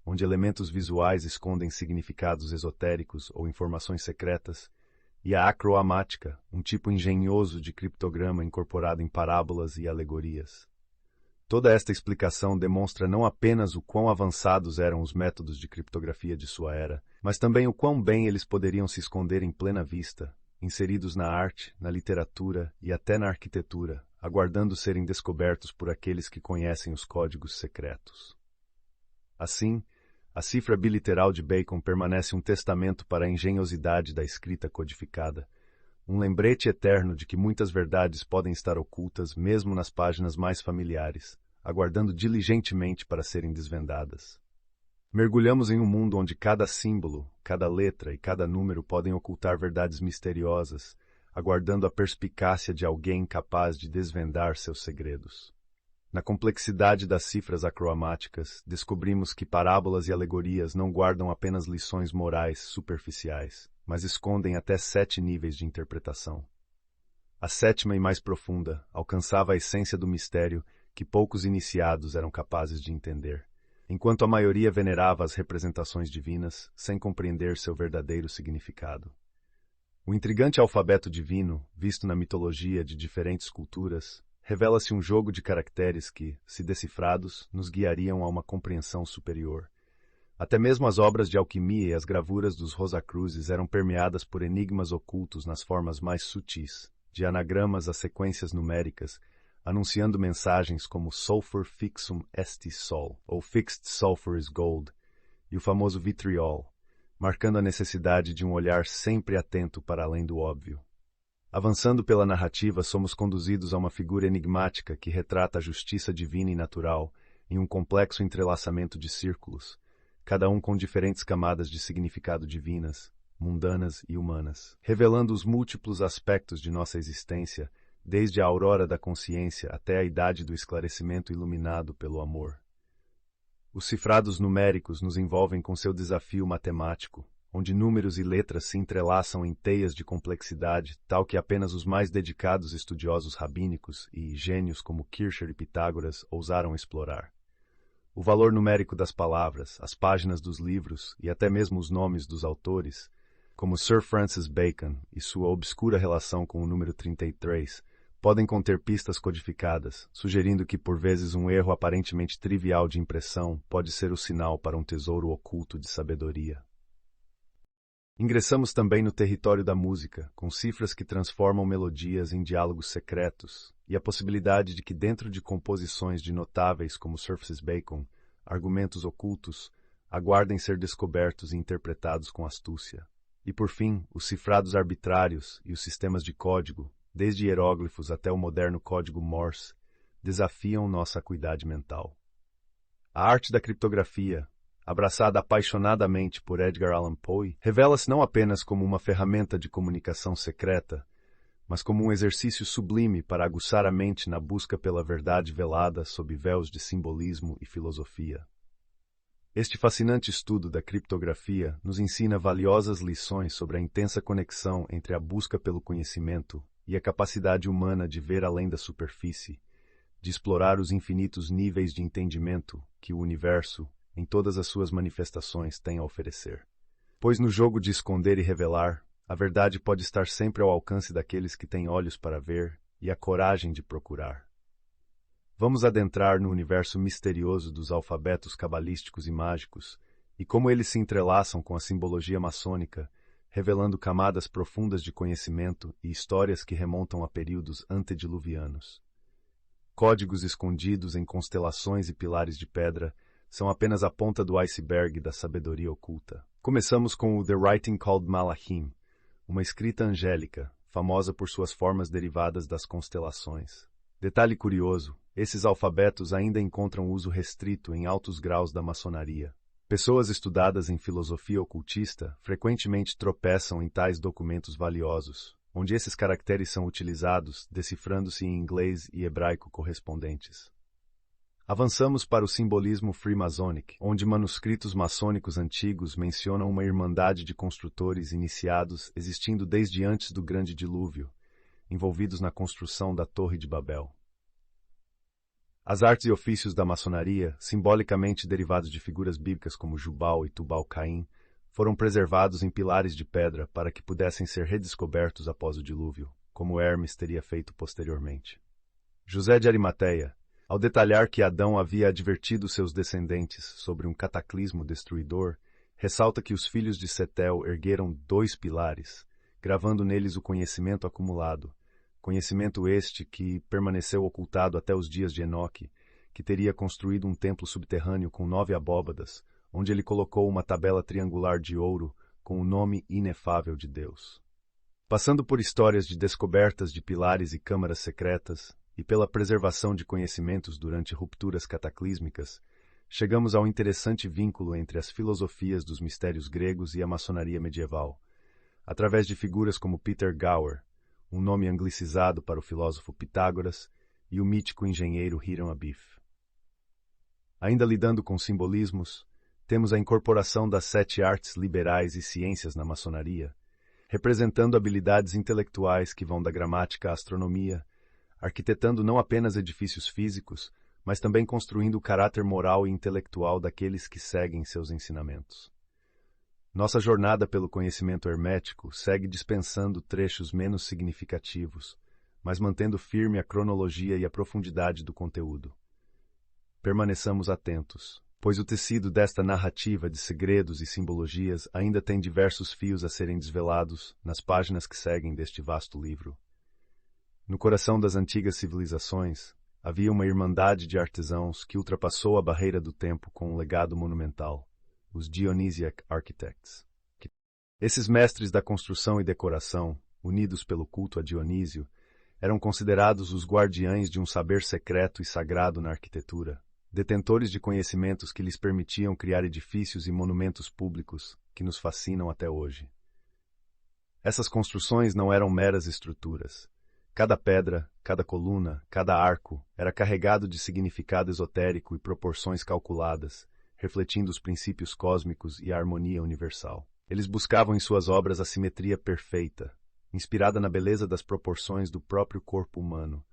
onde elementos visuais escondem significados esotéricos ou informações secretas, e a acroamática, um tipo engenhoso de criptograma incorporado em parábolas e alegorias. Toda esta explicação demonstra não apenas o quão avançados eram os métodos de criptografia de sua era, mas também o quão bem eles poderiam se esconder em plena vista, inseridos na arte, na literatura e até na arquitetura, aguardando serem descobertos por aqueles que conhecem os códigos secretos. Assim, a cifra biliteral de Bacon permanece um testamento para a engenhosidade da escrita codificada, um lembrete eterno de que muitas verdades podem estar ocultas mesmo nas páginas mais familiares, aguardando diligentemente para serem desvendadas. Mergulhamos em um mundo onde cada símbolo, cada letra e cada número podem ocultar verdades misteriosas, aguardando a perspicácia de alguém capaz de desvendar seus segredos. Na complexidade das cifras acromáticas, descobrimos que parábolas e alegorias não guardam apenas lições morais superficiais, mas escondem até 7 níveis de interpretação. A 7ª e mais profunda alcançava a essência do mistério que poucos iniciados eram capazes de entender, enquanto a maioria venerava as representações divinas sem compreender seu verdadeiro significado. O intrigante alfabeto divino, visto na mitologia de diferentes culturas, revela-se um jogo de caracteres que, se decifrados, nos guiariam a uma compreensão superior. Até mesmo as obras de alquimia e as gravuras dos Rosacruzes eram permeadas por enigmas ocultos nas formas mais sutis, de anagramas a sequências numéricas, anunciando mensagens como Sulfur fixum est sol, ou Fixed sulfur is gold, e o famoso vitriol, marcando a necessidade de um olhar sempre atento para além do óbvio. Avançando pela narrativa, somos conduzidos a uma figura enigmática que retrata a justiça divina e natural em um complexo entrelaçamento de círculos, cada um com diferentes camadas de significado divinas, mundanas e humanas, revelando os múltiplos aspectos de nossa existência, desde a aurora da consciência até a idade do esclarecimento iluminado pelo amor. Os cifrados numéricos nos envolvem com seu desafio matemático, onde números e letras se entrelaçam em teias de complexidade, tal que apenas os mais dedicados estudiosos rabínicos e gênios como Kircher e Pitágoras ousaram explorar. O valor numérico das palavras, as páginas dos livros e até mesmo os nomes dos autores, como Sir Francis Bacon e sua obscura relação com o número 33, podem conter pistas codificadas, sugerindo que por vezes um erro aparentemente trivial de impressão pode ser o sinal para um tesouro oculto de sabedoria. Ingressamos também no território da música, com cifras que transformam melodias em diálogos secretos, e a possibilidade de que dentro de composições de notáveis como Sir Francis Bacon, argumentos ocultos aguardem ser descobertos e interpretados com astúcia. E por fim, os cifrados arbitrários e os sistemas de código, desde hieróglifos até o moderno código Morse, desafiam nossa acuidade mental. A arte da criptografia, abraçada apaixonadamente por Edgar Allan Poe, revela-se não apenas como uma ferramenta de comunicação secreta, mas como um exercício sublime para aguçar a mente na busca pela verdade velada sob véus de simbolismo e filosofia. Este fascinante estudo da criptografia nos ensina valiosas lições sobre a intensa conexão entre a busca pelo conhecimento e a capacidade humana de ver além da superfície, de explorar os infinitos níveis de entendimento que o universo, em todas as suas manifestações, tem a oferecer. Pois no jogo de esconder e revelar, a verdade pode estar sempre ao alcance daqueles que têm olhos para ver e a coragem de procurar. Vamos adentrar no universo misterioso dos alfabetos cabalísticos e mágicos e como eles se entrelaçam com a simbologia maçônica, revelando camadas profundas de conhecimento e histórias que remontam a períodos antediluvianos. Códigos escondidos em constelações e pilares de pedra são apenas a ponta do iceberg da sabedoria oculta. Começamos com o The Writing Called Malachim, uma escrita angélica, famosa por suas formas derivadas das constelações. Detalhe curioso, esses alfabetos ainda encontram uso restrito em altos graus da maçonaria. Pessoas estudadas em filosofia ocultista frequentemente tropeçam em tais documentos valiosos, onde esses caracteres são utilizados, decifrando-se em inglês e hebraico correspondentes. Avançamos para o simbolismo Freemasonic, onde manuscritos maçônicos antigos mencionam uma irmandade de construtores iniciados existindo desde antes do Grande Dilúvio, envolvidos na construção da Torre de Babel. As artes e ofícios da maçonaria, simbolicamente derivados de figuras bíblicas como Jubal e Tubal-Caim, foram preservados em pilares de pedra para que pudessem ser redescobertos após o dilúvio, como Hermes teria feito posteriormente. José de Arimateia, ao detalhar que Adão havia advertido seus descendentes sobre um cataclismo destruidor, ressalta que os filhos de Setel ergueram 2 pilares, gravando neles o conhecimento acumulado, conhecimento este que permaneceu ocultado até os dias de Enoque, que teria construído um templo subterrâneo com 9 abóbadas, onde ele colocou uma tabela triangular de ouro com o nome inefável de Deus. Passando por histórias de descobertas de pilares e câmaras secretas, e pela preservação de conhecimentos durante rupturas cataclísmicas, chegamos ao interessante vínculo entre as filosofias dos mistérios gregos e a maçonaria medieval, através de figuras como Peter Gower, um nome anglicizado para o filósofo Pitágoras, e o mítico engenheiro Hiram Abiff. Ainda lidando com simbolismos, temos a incorporação das 7 artes liberais e ciências na maçonaria, representando habilidades intelectuais que vão da gramática à astronomia, arquitetando não apenas edifícios físicos, mas também construindo o caráter moral e intelectual daqueles que seguem seus ensinamentos. Nossa jornada pelo conhecimento hermético segue dispensando trechos menos significativos, mas mantendo firme a cronologia e a profundidade do conteúdo. Permaneçamos atentos, pois o tecido desta narrativa de segredos e simbologias ainda tem diversos fios a serem desvelados nas páginas que seguem deste vasto livro. No coração das antigas civilizações, havia uma irmandade de artesãos que ultrapassou a barreira do tempo com um legado monumental, os Dionysiac Architects. Esses mestres da construção e decoração, unidos pelo culto a Dionísio, eram considerados os guardiães de um saber secreto e sagrado na arquitetura, detentores de conhecimentos que lhes permitiam criar edifícios e monumentos públicos que nos fascinam até hoje. Essas construções não eram meras estruturas. Cada pedra, cada coluna, cada arco era carregado de significado esotérico e proporções calculadas, refletindo os princípios cósmicos e a harmonia universal. Eles buscavam em suas obras a simetria perfeita, inspirada na beleza das proporções do próprio corpo humano,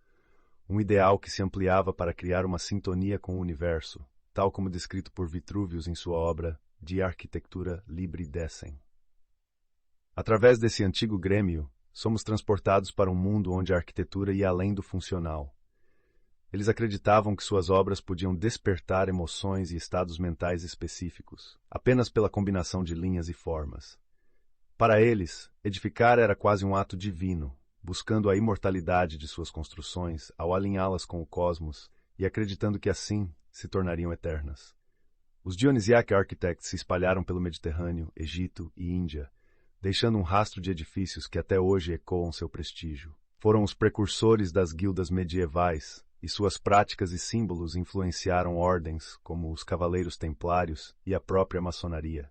um ideal que se ampliava para criar uma sintonia com o universo, tal como descrito por Vitruvius em sua obra De Architectura Libri Decem. Através desse antigo grêmio, somos transportados para um mundo onde a arquitetura ia além do funcional. Eles acreditavam que suas obras podiam despertar emoções e estados mentais específicos, apenas pela combinação de linhas e formas. Para eles, edificar era quase um ato divino, buscando a imortalidade de suas construções ao alinhá-las com o cosmos e acreditando que assim se tornariam eternas. Os Dionysiac Architects se espalharam pelo Mediterrâneo, Egito e Índia, deixando um rastro de edifícios que até hoje ecoam seu prestígio. Foram os precursores das guildas medievais, e suas práticas e símbolos influenciaram ordens como os Cavaleiros Templários e a própria maçonaria.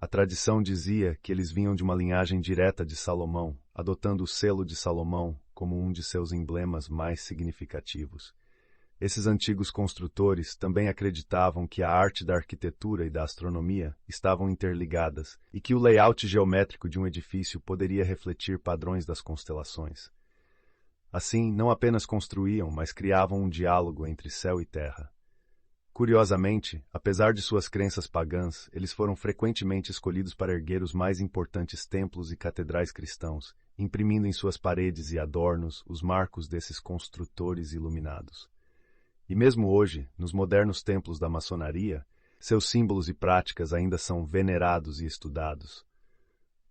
A tradição dizia que eles vinham de uma linhagem direta de Salomão, adotando o selo de Salomão como um de seus emblemas mais significativos. Esses antigos construtores também acreditavam que a arte da arquitetura e da astronomia estavam interligadas e que o layout geométrico de um edifício poderia refletir padrões das constelações. Assim, não apenas construíam, mas criavam um diálogo entre céu e terra. Curiosamente, apesar de suas crenças pagãs, eles foram frequentemente escolhidos para erguer os mais importantes templos e catedrais cristãos, imprimindo em suas paredes e adornos os marcos desses construtores iluminados. E mesmo hoje, nos modernos templos da maçonaria, seus símbolos e práticas ainda são venerados e estudados.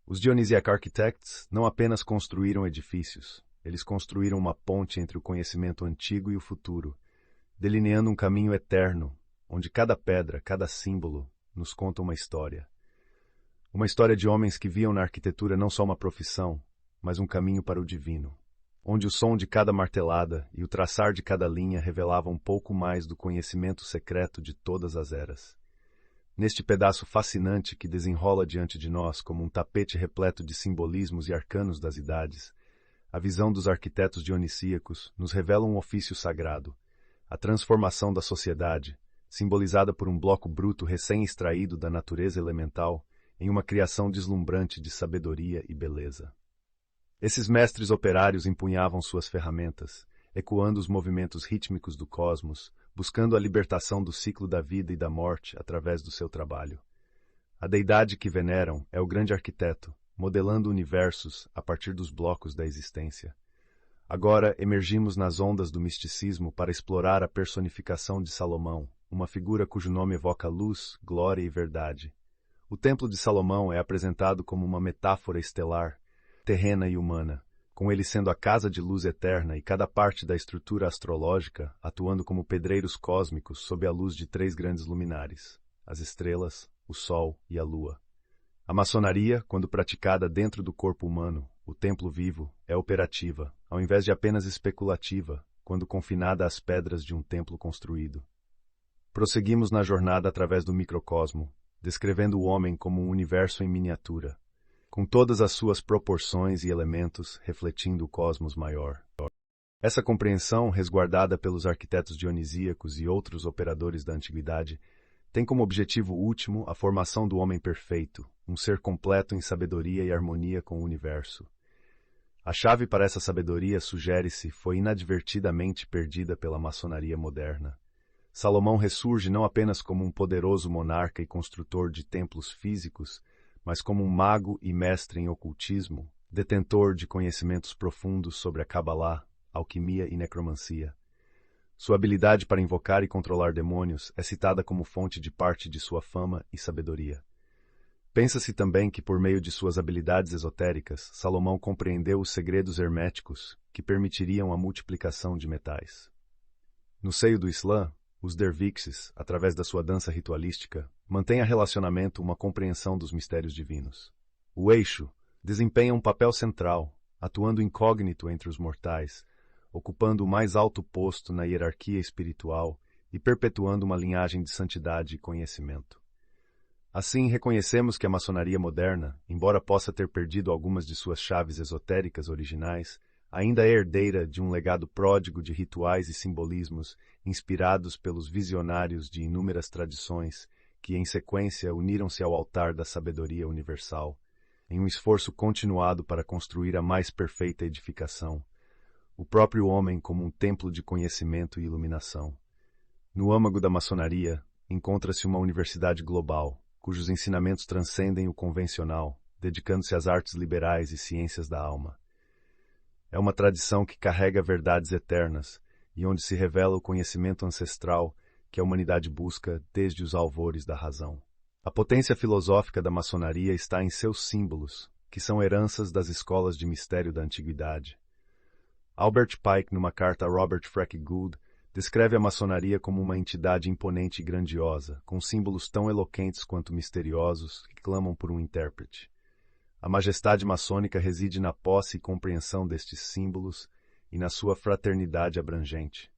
Os Dionysiac Architects não apenas construíram edifícios, eles construíram uma ponte entre o conhecimento antigo e o futuro, delineando um caminho eterno, onde cada pedra, cada símbolo, nos conta uma história. Uma história de homens que viam na arquitetura não só uma profissão, mas um caminho para o divino, onde o som de cada martelada e o traçar de cada linha revelavam um pouco mais do conhecimento secreto de todas as eras. Neste pedaço fascinante que desenrola diante de nós como um tapete repleto de simbolismos e arcanos das idades, a visão dos arquitetos dionisíacos nos revela um ofício sagrado, a transformação da sociedade, simbolizada por um bloco bruto recém-extraído da natureza elemental, em uma criação deslumbrante de sabedoria e beleza. Esses mestres operários empunhavam suas ferramentas, ecoando os movimentos rítmicos do cosmos, buscando a libertação do ciclo da vida e da morte através do seu trabalho. A deidade que veneram é o grande arquiteto, modelando universos a partir dos blocos da existência. Agora emergimos nas ondas do misticismo para explorar a personificação de Salomão, uma figura cujo nome evoca luz, glória e verdade. O Templo de Salomão é apresentado como uma metáfora estelar, terrena e humana, com ele sendo a casa de luz eterna e cada parte da estrutura astrológica atuando como pedreiros cósmicos sob a luz de três grandes luminares, as estrelas, o Sol e a Lua. A maçonaria, quando praticada dentro do corpo humano, o templo vivo, é operativa, ao invés de apenas especulativa, quando confinada às pedras de um templo construído. Prosseguimos na jornada através do microcosmo, descrevendo o homem como um universo em miniatura, com todas as suas proporções e elementos refletindo o cosmos maior. Essa compreensão, resguardada pelos arquitetos dionisíacos e outros operadores da antiguidade, tem como objetivo último a formação do homem perfeito, um ser completo em sabedoria e harmonia com o universo. A chave para essa sabedoria, sugere-se, foi inadvertidamente perdida pela maçonaria moderna. Salomão ressurge não apenas como um poderoso monarca e construtor de templos físicos, mas como um mago e mestre em ocultismo, detentor de conhecimentos profundos sobre a Cabalá, alquimia e necromancia. Sua habilidade para invocar e controlar demônios é citada como fonte de parte de sua fama e sabedoria. Pensa-se também que, por meio de suas habilidades esotéricas, Salomão compreendeu os segredos herméticos que permitiriam a multiplicação de metais. No seio do Islã, os dervixes, através da sua dança ritualística, mantêm a relacionamento uma compreensão dos mistérios divinos. O eixo desempenha um papel central, atuando incógnito entre os mortais, ocupando o mais alto posto na hierarquia espiritual e perpetuando uma linhagem de santidade e conhecimento. Assim, reconhecemos que a maçonaria moderna, embora possa ter perdido algumas de suas chaves esotéricas originais, ainda é herdeira de um legado pródigo de rituais e simbolismos inspirados pelos visionários de inúmeras tradições que, em sequência, uniram-se ao altar da sabedoria universal, em um esforço continuado para construir a mais perfeita edificação, o próprio homem como um templo de conhecimento e iluminação. No âmago da maçonaria, encontra-se uma universidade global, cujos ensinamentos transcendem o convencional, dedicando-se às artes liberais e ciências da alma. É uma tradição que carrega verdades eternas e onde se revela o conhecimento ancestral que a humanidade busca desde os alvores da razão. A potência filosófica da maçonaria está em seus símbolos, que são heranças das escolas de mistério da antiguidade. Albert Pike, numa carta a Robert Freck Gould, descreve a maçonaria como uma entidade imponente e grandiosa, com símbolos tão eloquentes quanto misteriosos que clamam por um intérprete. A majestade maçônica reside na posse e compreensão destes símbolos e na sua fraternidade abrangente.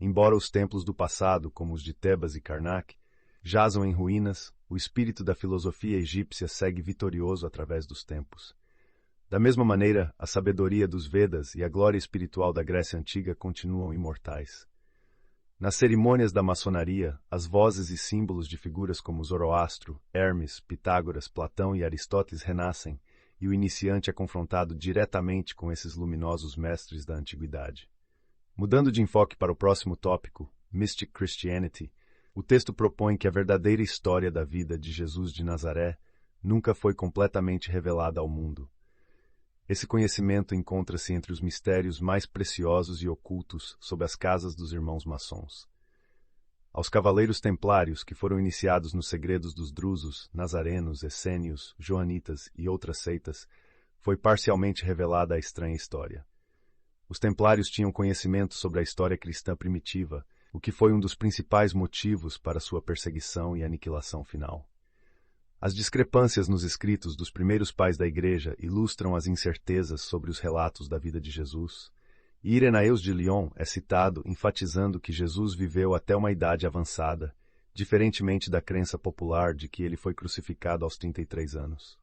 Embora os templos do passado, como os de Tebas e Karnak, jazam em ruínas, o espírito da filosofia egípcia segue vitorioso através dos tempos. Da mesma maneira, a sabedoria dos Vedas e a glória espiritual da Grécia Antiga continuam imortais. Nas cerimônias da maçonaria, as vozes e símbolos de figuras como Zoroastro, Hermes, Pitágoras, Platão e Aristóteles renascem, e o iniciante é confrontado diretamente com esses luminosos mestres da antiguidade. Mudando de enfoque para o próximo tópico, Mystic Christianity, o texto propõe que a verdadeira história da vida de Jesus de Nazaré nunca foi completamente revelada ao mundo. Esse conhecimento encontra-se entre os mistérios mais preciosos e ocultos sob as casas dos irmãos maçons. Aos cavaleiros templários que foram iniciados nos segredos dos drusos, nazarenos, essênios, joanitas e outras seitas, foi parcialmente revelada a estranha história. Os templários tinham conhecimento sobre a história cristã primitiva, o que foi um dos principais motivos para sua perseguição e aniquilação final. As discrepâncias nos escritos dos primeiros pais da Igreja ilustram as incertezas sobre os relatos da vida de Jesus, e Irenaeus de Lyon é citado enfatizando que Jesus viveu até uma idade avançada, diferentemente da crença popular de que ele foi crucificado aos 33 anos.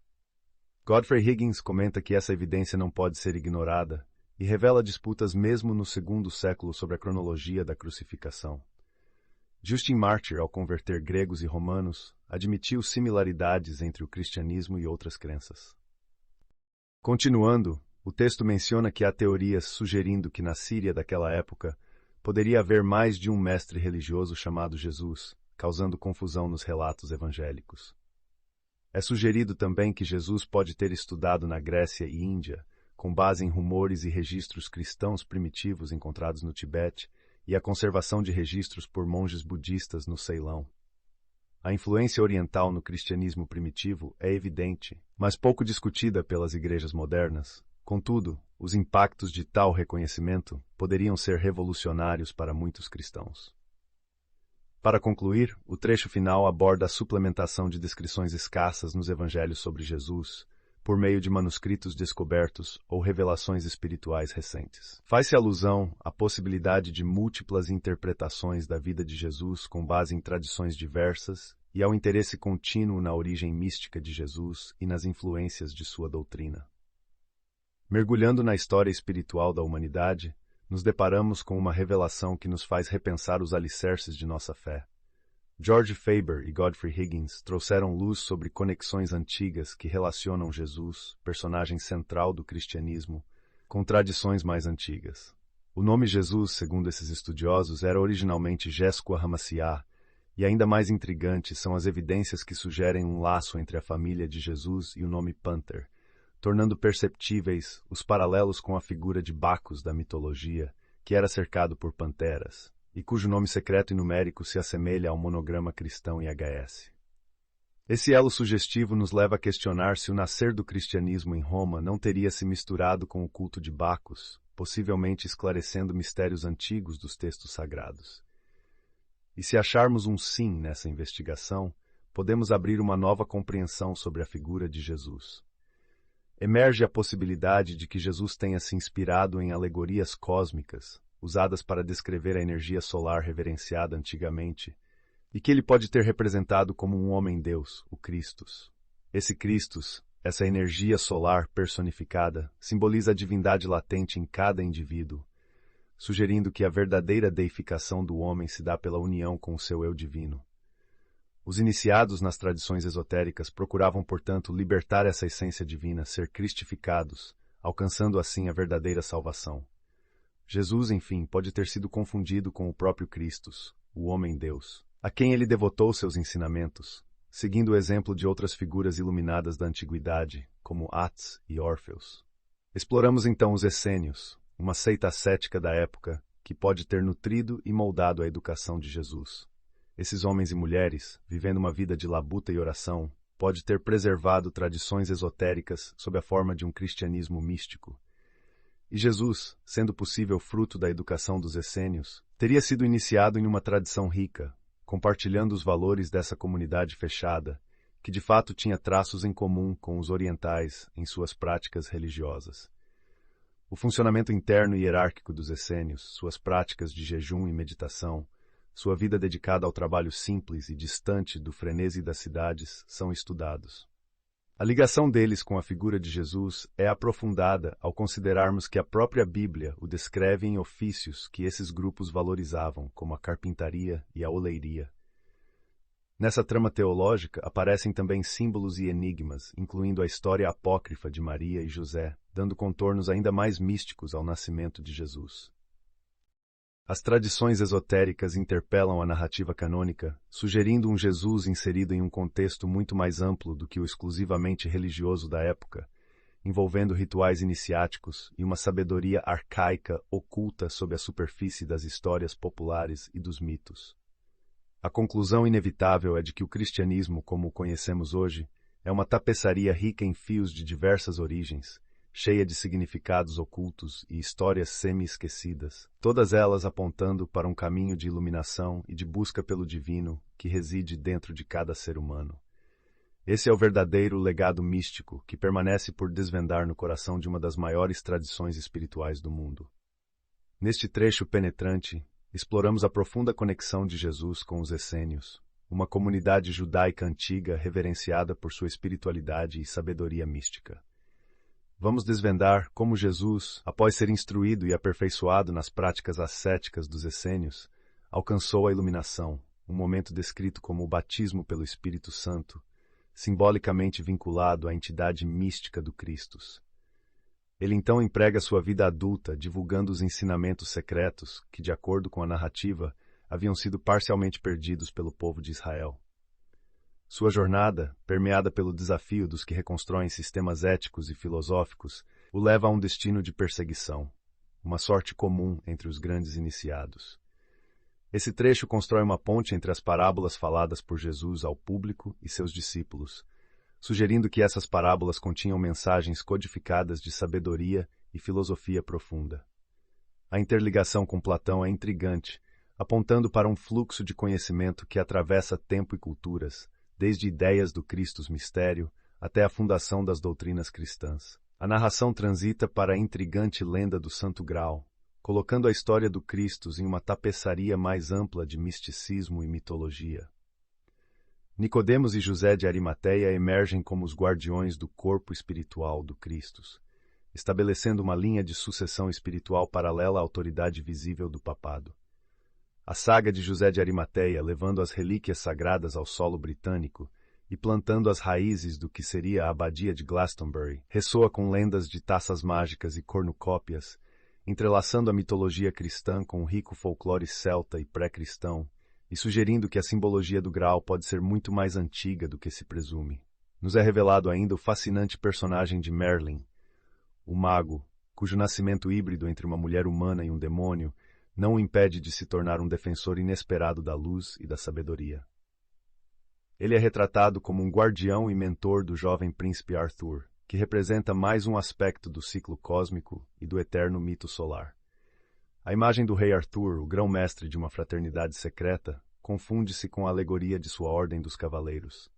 Godfrey Higgins comenta que essa evidência não pode ser ignorada e revela disputas mesmo no segundo século sobre a cronologia da crucificação. Justin Martyr, ao converter gregos e romanos, admitiu similaridades entre o cristianismo e outras crenças. Continuando, o texto menciona que há teorias sugerindo que na Síria daquela época poderia haver mais de um mestre religioso chamado Jesus, causando confusão nos relatos evangélicos. É sugerido também que Jesus pode ter estudado na Grécia e Índia, com base em rumores e registros cristãos primitivos encontrados no Tibete, e a conservação de registros por monges budistas no Ceilão. A influência oriental no cristianismo primitivo é evidente, mas pouco discutida pelas igrejas modernas. Contudo, os impactos de tal reconhecimento poderiam ser revolucionários para muitos cristãos. Para concluir, o trecho final aborda a suplementação de descrições escassas nos evangelhos sobre Jesus, por meio de manuscritos descobertos ou revelações espirituais recentes. Faz-se alusão à possibilidade de múltiplas interpretações da vida de Jesus com base em tradições diversas e ao interesse contínuo na origem mística de Jesus e nas influências de sua doutrina. Mergulhando na história espiritual da humanidade, nos deparamos com uma revelação que nos faz repensar os alicerces de nossa fé. George Faber e Godfrey Higgins trouxeram luz sobre conexões antigas que relacionam Jesus, personagem central do cristianismo, com tradições mais antigas. O nome Jesus, segundo esses estudiosos, era originalmente Yeshua HaMashiach, e ainda mais intrigantes são as evidências que sugerem um laço entre a família de Jesus e o nome Panther, tornando perceptíveis os paralelos com a figura de Bacchus da mitologia, que era cercado por panteras, e cujo nome secreto e numérico se assemelha ao monograma cristão IHS. Esse elo sugestivo nos leva a questionar se o nascer do cristianismo em Roma não teria se misturado com o culto de Bacchus, possivelmente esclarecendo mistérios antigos dos textos sagrados. E se acharmos um sim nessa investigação, podemos abrir uma nova compreensão sobre a figura de Jesus. Emerge a possibilidade de que Jesus tenha se inspirado em alegorias cósmicas, usadas para descrever a energia solar reverenciada antigamente, e que ele pode ter representado como um homem-deus, o Christus. Esse Christus, essa energia solar personificada, simboliza a divindade latente em cada indivíduo, sugerindo que a verdadeira deificação do homem se dá pela união com o seu eu divino. Os iniciados nas tradições esotéricas procuravam, portanto, libertar essa essência divina, ser cristificados, alcançando assim a verdadeira salvação. Jesus, enfim, pode ter sido confundido com o próprio Christus, o homem-deus, a quem ele devotou seus ensinamentos, seguindo o exemplo de outras figuras iluminadas da antiguidade, como Atz e Orfeus. Exploramos então os essênios, uma seita ascética da época que pode ter nutrido e moldado a educação de Jesus. Esses homens e mulheres, vivendo uma vida de labuta e oração, pode ter preservado tradições esotéricas sob a forma de um cristianismo místico. E Jesus, sendo possível fruto da educação dos essênios, teria sido iniciado em uma tradição rica, compartilhando os valores dessa comunidade fechada, que de fato tinha traços em comum com os orientais em suas práticas religiosas. O funcionamento interno e hierárquico dos essênios, suas práticas de jejum e meditação, sua vida dedicada ao trabalho simples e distante do frenesi das cidades são estudados. A ligação deles com a figura de Jesus é aprofundada ao considerarmos que a própria Bíblia o descreve em ofícios que esses grupos valorizavam, como a carpintaria e a oleiria. Nessa trama teológica aparecem também símbolos e enigmas, incluindo a história apócrifa de Maria e José, dando contornos ainda mais místicos ao nascimento de Jesus. As tradições esotéricas interpelam a narrativa canônica, sugerindo um Jesus inserido em um contexto muito mais amplo do que o exclusivamente religioso da época, envolvendo rituais iniciáticos e uma sabedoria arcaica oculta sob a superfície das histórias populares e dos mitos. A conclusão inevitável é de que o cristianismo, como o conhecemos hoje, é uma tapeçaria rica em fios de diversas origens, cheia de significados ocultos e histórias semi-esquecidas, todas elas apontando para um caminho de iluminação e de busca pelo divino que reside dentro de cada ser humano. Esse é o verdadeiro legado místico que permanece por desvendar no coração de uma das maiores tradições espirituais do mundo. Neste trecho penetrante, exploramos a profunda conexão de Jesus com os essênios, uma comunidade judaica antiga reverenciada por sua espiritualidade e sabedoria mística. Vamos desvendar como Jesus, após ser instruído e aperfeiçoado nas práticas ascéticas dos essênios, alcançou a iluminação, um momento descrito como o batismo pelo Espírito Santo, simbolicamente vinculado à entidade mística do Christus. Ele então emprega sua vida adulta divulgando os ensinamentos secretos que, de acordo com a narrativa, haviam sido parcialmente perdidos pelo povo de Israel. Sua jornada, permeada pelo desafio dos que reconstroem sistemas éticos e filosóficos, o leva a um destino de perseguição, uma sorte comum entre os grandes iniciados. Esse trecho constrói uma ponte entre as parábolas faladas por Jesus ao público e seus discípulos, sugerindo que essas parábolas continham mensagens codificadas de sabedoria e filosofia profunda. A interligação com Platão é intrigante, apontando para um fluxo de conhecimento que atravessa tempo e culturas, desde ideias do Christus mistério até a fundação das doutrinas cristãs. A narração transita para a intrigante lenda do Santo Graal, colocando a história do Christus em uma tapeçaria mais ampla de misticismo e mitologia. Nicodemos e José de Arimateia emergem como os guardiões do corpo espiritual do Christus, estabelecendo uma linha de sucessão espiritual paralela à autoridade visível do papado. A saga de José de Arimateia, levando as relíquias sagradas ao solo britânico e plantando as raízes do que seria a abadia de Glastonbury, ressoa com lendas de taças mágicas e cornucópias, entrelaçando a mitologia cristã com o rico folclore celta e pré-cristão, e sugerindo que a simbologia do Graal pode ser muito mais antiga do que se presume. Nos é revelado ainda o fascinante personagem de Merlin, o mago, cujo nascimento híbrido entre uma mulher humana e um demônio não o impede de se tornar um defensor inesperado da luz e da sabedoria. Ele é retratado como um guardião e mentor do jovem príncipe Arthur, que representa mais um aspecto do ciclo cósmico e do eterno mito solar. A imagem do rei Arthur, o grão-mestre de uma fraternidade secreta, confunde-se com a alegoria de sua ordem dos cavaleiros.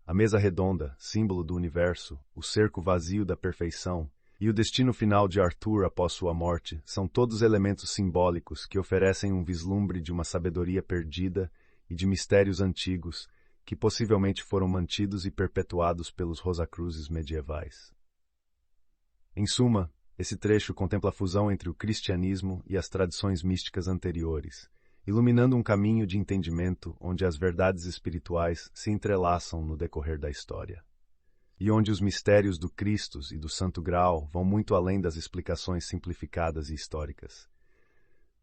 A mesa redonda, símbolo do universo, o cerco vazio da perfeição, e o destino final de Arthur após sua morte são todos elementos simbólicos que oferecem um vislumbre de uma sabedoria perdida e de mistérios antigos que possivelmente foram mantidos e perpetuados pelos Rosacruzes medievais. Em suma, esse trecho contempla a fusão entre o cristianismo e as tradições místicas anteriores, iluminando um caminho de entendimento onde as verdades espirituais se entrelaçam no decorrer da história, e onde os mistérios do Christus e do Santo Graal vão muito além das explicações simplificadas e históricas.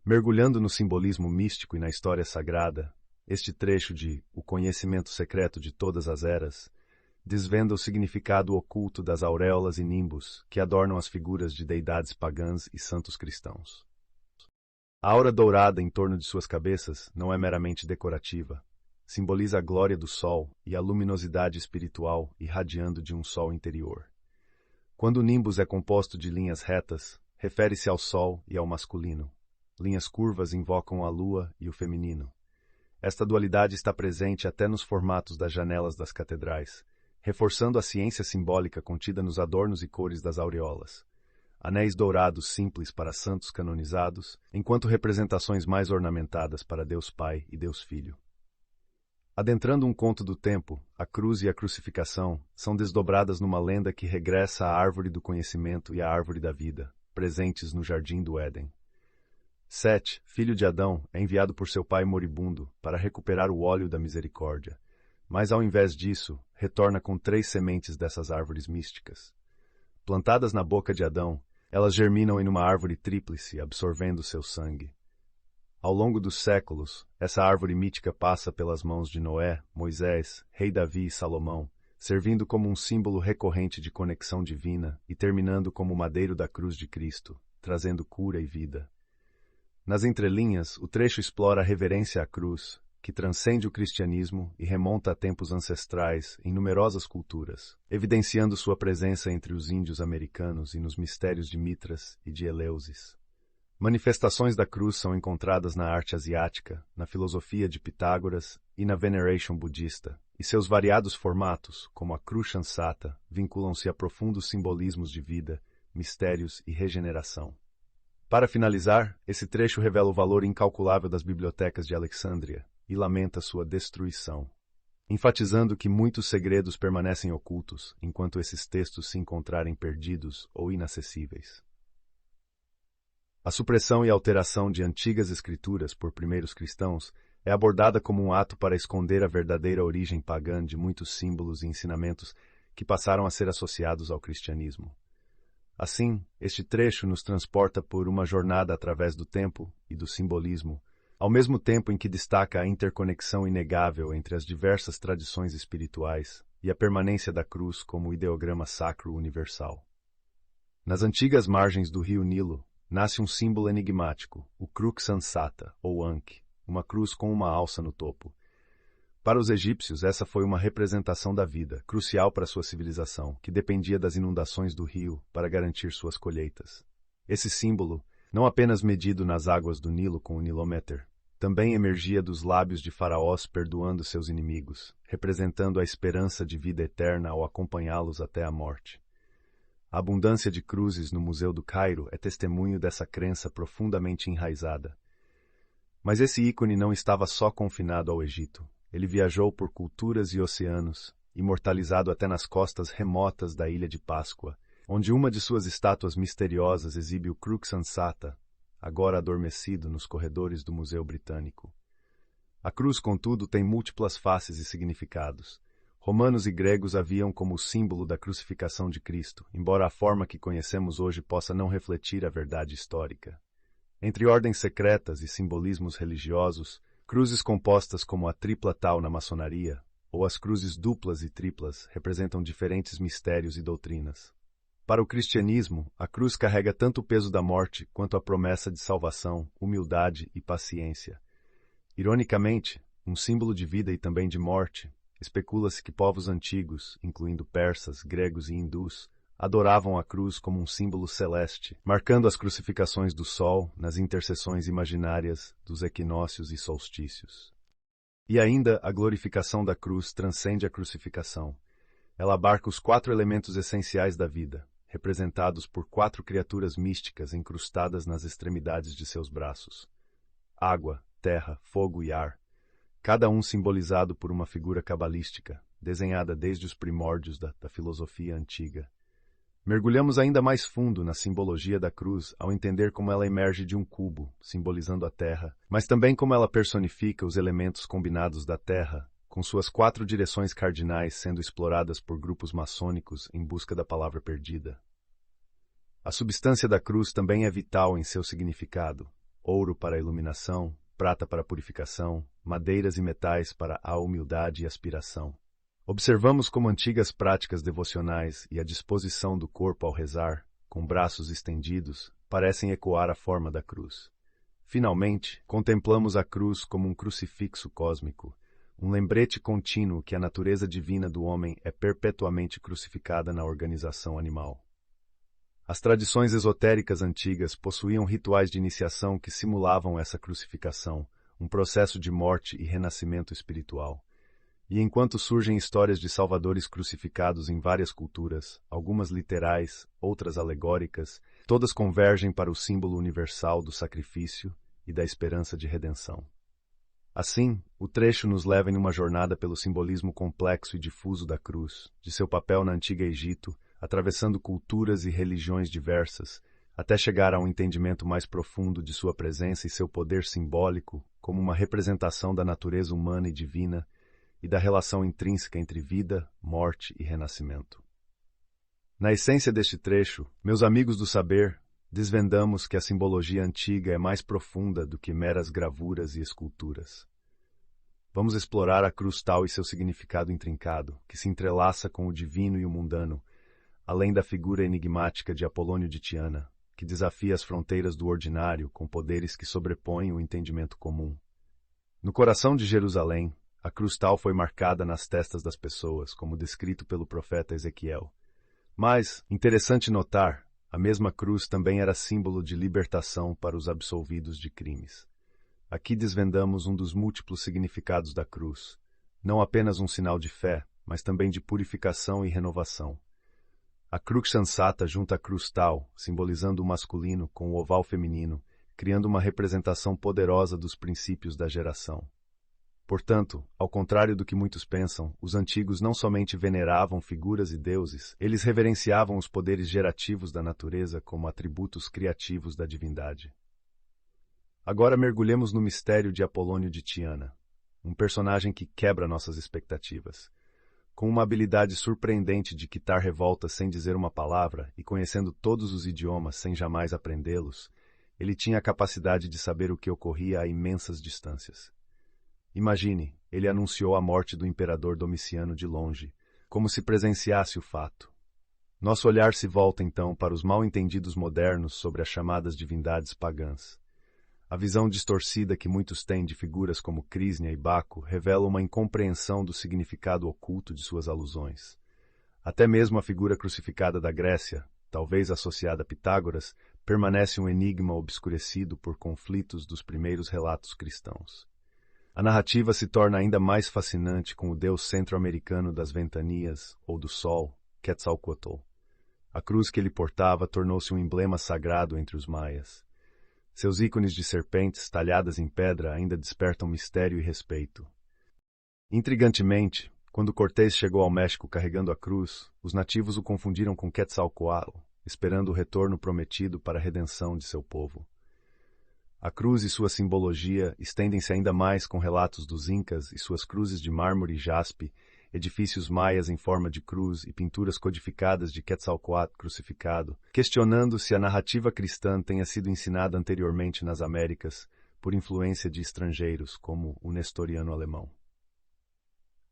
Mergulhando no simbolismo místico e na história sagrada, este trecho de O Conhecimento Secreto de Todas as Eras desvenda o significado oculto das auréolas e nimbos que adornam as figuras de deidades pagãs e santos cristãos. A aura dourada em torno de suas cabeças não é meramente decorativa, simboliza a glória do sol e a luminosidade espiritual irradiando de um sol interior. Quando o nimbus é composto de linhas retas, refere-se ao sol e ao masculino. Linhas curvas invocam a lua e o feminino. Esta dualidade está presente até nos formatos das janelas das catedrais, reforçando a ciência simbólica contida nos adornos e cores das aureolas. Anéis dourados simples para santos canonizados, enquanto representações mais ornamentadas para Deus Pai e Deus Filho. Adentrando um conto do tempo, a cruz e a crucificação são desdobradas numa lenda que regressa à árvore do conhecimento e à árvore da vida, presentes no jardim do Éden. Sete, filho de Adão, é enviado por seu pai moribundo para recuperar o óleo da misericórdia, mas ao invés disso, retorna com 3 sementes dessas árvores místicas. Plantadas na boca de Adão, elas germinam em uma árvore tríplice, absorvendo seu sangue. Ao longo dos séculos, essa árvore mítica passa pelas mãos de Noé, Moisés, rei Davi e Salomão, servindo como um símbolo recorrente de conexão divina e terminando como o madeiro da cruz de Cristo, trazendo cura e vida. Nas entrelinhas, o trecho explora a reverência à cruz, que transcende o cristianismo e remonta a tempos ancestrais em numerosas culturas, evidenciando sua presença entre os índios americanos e nos mistérios de Mitras e de Eleusis. Manifestações da cruz são encontradas na arte asiática, na filosofia de Pitágoras e na veneration budista, e seus variados formatos, como a cruz chansata, vinculam-se a profundos simbolismos de vida, mistérios e regeneração. Para finalizar, esse trecho revela o valor incalculável das bibliotecas de Alexandria e lamenta sua destruição, enfatizando que muitos segredos permanecem ocultos enquanto esses textos se encontrarem perdidos ou inacessíveis. A supressão e alteração de antigas escrituras por primeiros cristãos é abordada como um ato para esconder a verdadeira origem pagã de muitos símbolos e ensinamentos que passaram a ser associados ao cristianismo. Assim, este trecho nos transporta por uma jornada através do tempo e do simbolismo, ao mesmo tempo em que destaca a interconexão inegável entre as diversas tradições espirituais e a permanência da cruz como ideograma sacro universal. Nas antigas margens do rio Nilo, nasce um símbolo enigmático, o Crux ansata, ou Ankh, uma cruz com uma alça no topo. Para os egípcios, essa foi uma representação da vida, crucial para sua civilização, que dependia das inundações do rio para garantir suas colheitas. Esse símbolo, não apenas medido nas águas do Nilo com o Nilómeter, também emergia dos lábios de faraós perdoando seus inimigos, representando a esperança de vida eterna ao acompanhá-los até a morte. A abundância de cruzes no Museu do Cairo é testemunho dessa crença profundamente enraizada. Mas esse ícone não estava só confinado ao Egito. Ele viajou por culturas e oceanos, imortalizado até nas costas remotas da Ilha de Páscoa, onde uma de suas estátuas misteriosas exibe o Crux ansata, agora adormecido nos corredores do Museu Britânico. A cruz, contudo, tem múltiplas faces e significados. Romanos e gregos a viam como o símbolo da crucificação de Cristo, embora a forma que conhecemos hoje possa não refletir a verdade histórica. Entre ordens secretas e simbolismos religiosos, cruzes compostas como a tripla tal na maçonaria, ou as cruzes duplas e triplas, representam diferentes mistérios e doutrinas. Para o cristianismo, a cruz carrega tanto o peso da morte quanto a promessa de salvação, humildade e paciência. Ironicamente, um símbolo de vida e também de morte, especula-se que povos antigos, incluindo persas, gregos e hindus, adoravam a cruz como um símbolo celeste, marcando as crucificações do sol nas intercessões imaginárias dos equinócios e solstícios. E ainda, a glorificação da cruz transcende a crucificação. Ela abarca os 4 elementos essenciais da vida, representados por 4 criaturas místicas incrustadas nas extremidades de seus braços: água, terra, fogo e ar, cada um simbolizado por uma figura cabalística, desenhada desde os primórdios da filosofia antiga. Mergulhamos ainda mais fundo na simbologia da cruz ao entender como ela emerge de um cubo, simbolizando a terra, mas também como ela personifica os elementos combinados da terra, com suas 4 direções cardinais sendo exploradas por grupos maçônicos em busca da palavra perdida. A substância da cruz também é vital em seu significado: ouro para a iluminação, prata para a purificação, madeiras e metais para a humildade e aspiração. Observamos como antigas práticas devocionais e a disposição do corpo ao rezar, com braços estendidos, parecem ecoar a forma da cruz. Finalmente, contemplamos a cruz como um crucifixo cósmico, um lembrete contínuo que a natureza divina do homem é perpetuamente crucificada na organização animal. As tradições esotéricas antigas possuíam rituais de iniciação que simulavam essa crucificação, um processo de morte e renascimento espiritual. E enquanto surgem histórias de salvadores crucificados em várias culturas, algumas literais, outras alegóricas, todas convergem para o símbolo universal do sacrifício e da esperança de redenção. Assim, o trecho nos leva em uma jornada pelo simbolismo complexo e difuso da cruz, de seu papel na antiga Egito, atravessando culturas e religiões diversas, até chegar a um entendimento mais profundo de sua presença e seu poder simbólico como uma representação da natureza humana e divina e da relação intrínseca entre vida, morte e renascimento. Na essência deste trecho, meus amigos do saber, desvendamos que a simbologia antiga é mais profunda do que meras gravuras e esculturas. Vamos explorar a cruz tal e seu significado intrincado, que se entrelaça com o divino e o mundano, além da figura enigmática de Apolônio de Tiana, que desafia as fronteiras do ordinário com poderes que sobrepõem o entendimento comum. No coração de Jerusalém, a cruz tal foi marcada nas testas das pessoas, como descrito pelo profeta Ezequiel. Mas, interessante notar, a mesma cruz também era símbolo de libertação para os absolvidos de crimes. Aqui desvendamos um dos múltiplos significados da cruz, não apenas um sinal de fé, mas também de purificação e renovação. A crux ansata junta a cruz tal, simbolizando o masculino com o oval feminino, criando uma representação poderosa dos princípios da geração. Portanto, ao contrário do que muitos pensam, os antigos não somente veneravam figuras e deuses, eles reverenciavam os poderes gerativos da natureza como atributos criativos da divindade. Agora mergulhemos no mistério de Apolônio de Tiana, um personagem que quebra nossas expectativas. Com uma habilidade surpreendente de quitar revoltas sem dizer uma palavra e conhecendo todos os idiomas sem jamais aprendê-los, ele tinha a capacidade de saber o que ocorria a imensas distâncias. Imagine, ele anunciou a morte do imperador Domiciano de longe, como se presenciasse o fato. Nosso olhar se volta então para os mal-entendidos modernos sobre as chamadas divindades pagãs. A visão distorcida que muitos têm de figuras como Crísnia e Baco revela uma incompreensão do significado oculto de suas alusões. Até mesmo a figura crucificada da Grécia, talvez associada a Pitágoras, permanece um enigma obscurecido por conflitos dos primeiros relatos cristãos. A narrativa se torna ainda mais fascinante com o deus centro-americano das ventanias, ou do sol, Quetzalcóatl. A cruz que ele portava tornou-se um emblema sagrado entre os maias. Seus ícones de serpentes talhadas em pedra ainda despertam mistério e respeito. Intrigantemente, quando Cortés chegou ao México carregando a cruz, os nativos o confundiram com Quetzalcóatl, esperando o retorno prometido para a redenção de seu povo. A cruz e sua simbologia estendem-se ainda mais com relatos dos Incas e suas cruzes de mármore e jaspe, edifícios maias em forma de cruz e pinturas codificadas de Quetzalcóatl crucificado, questionando se a narrativa cristã tenha sido ensinada anteriormente nas Américas por influência de estrangeiros como o nestoriano alemão.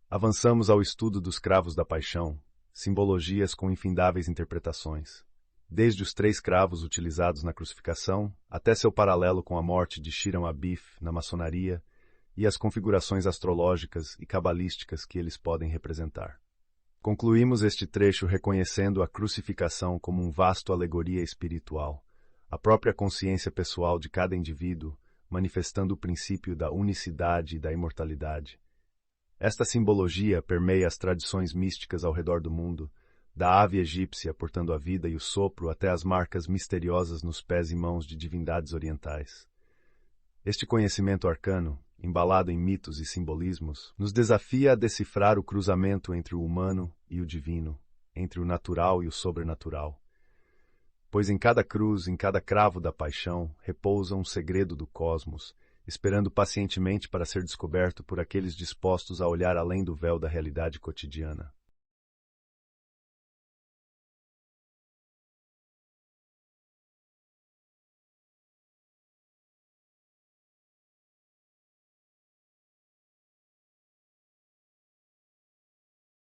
Avançamos ao estudo dos cravos da paixão, simbologias com infindáveis interpretações. Desde os 3 cravos utilizados na crucificação, até seu paralelo com a morte de Shiram Abif na maçonaria e as configurações astrológicas e cabalísticas que eles podem representar. Concluímos este trecho reconhecendo a crucificação como um vasto alegoria espiritual, a própria consciência pessoal de cada indivíduo, manifestando o princípio da unicidade e da imortalidade. Esta simbologia permeia as tradições místicas ao redor do mundo, da ave egípcia portando a vida e o sopro até as marcas misteriosas nos pés e mãos de divindades orientais. Este conhecimento arcano, embalado em mitos e simbolismos, nos desafia a decifrar o cruzamento entre o humano e o divino, entre o natural e o sobrenatural. Pois em cada cruz, em cada cravo da paixão, repousa um segredo do cosmos, esperando pacientemente para ser descoberto por aqueles dispostos a olhar além do véu da realidade cotidiana.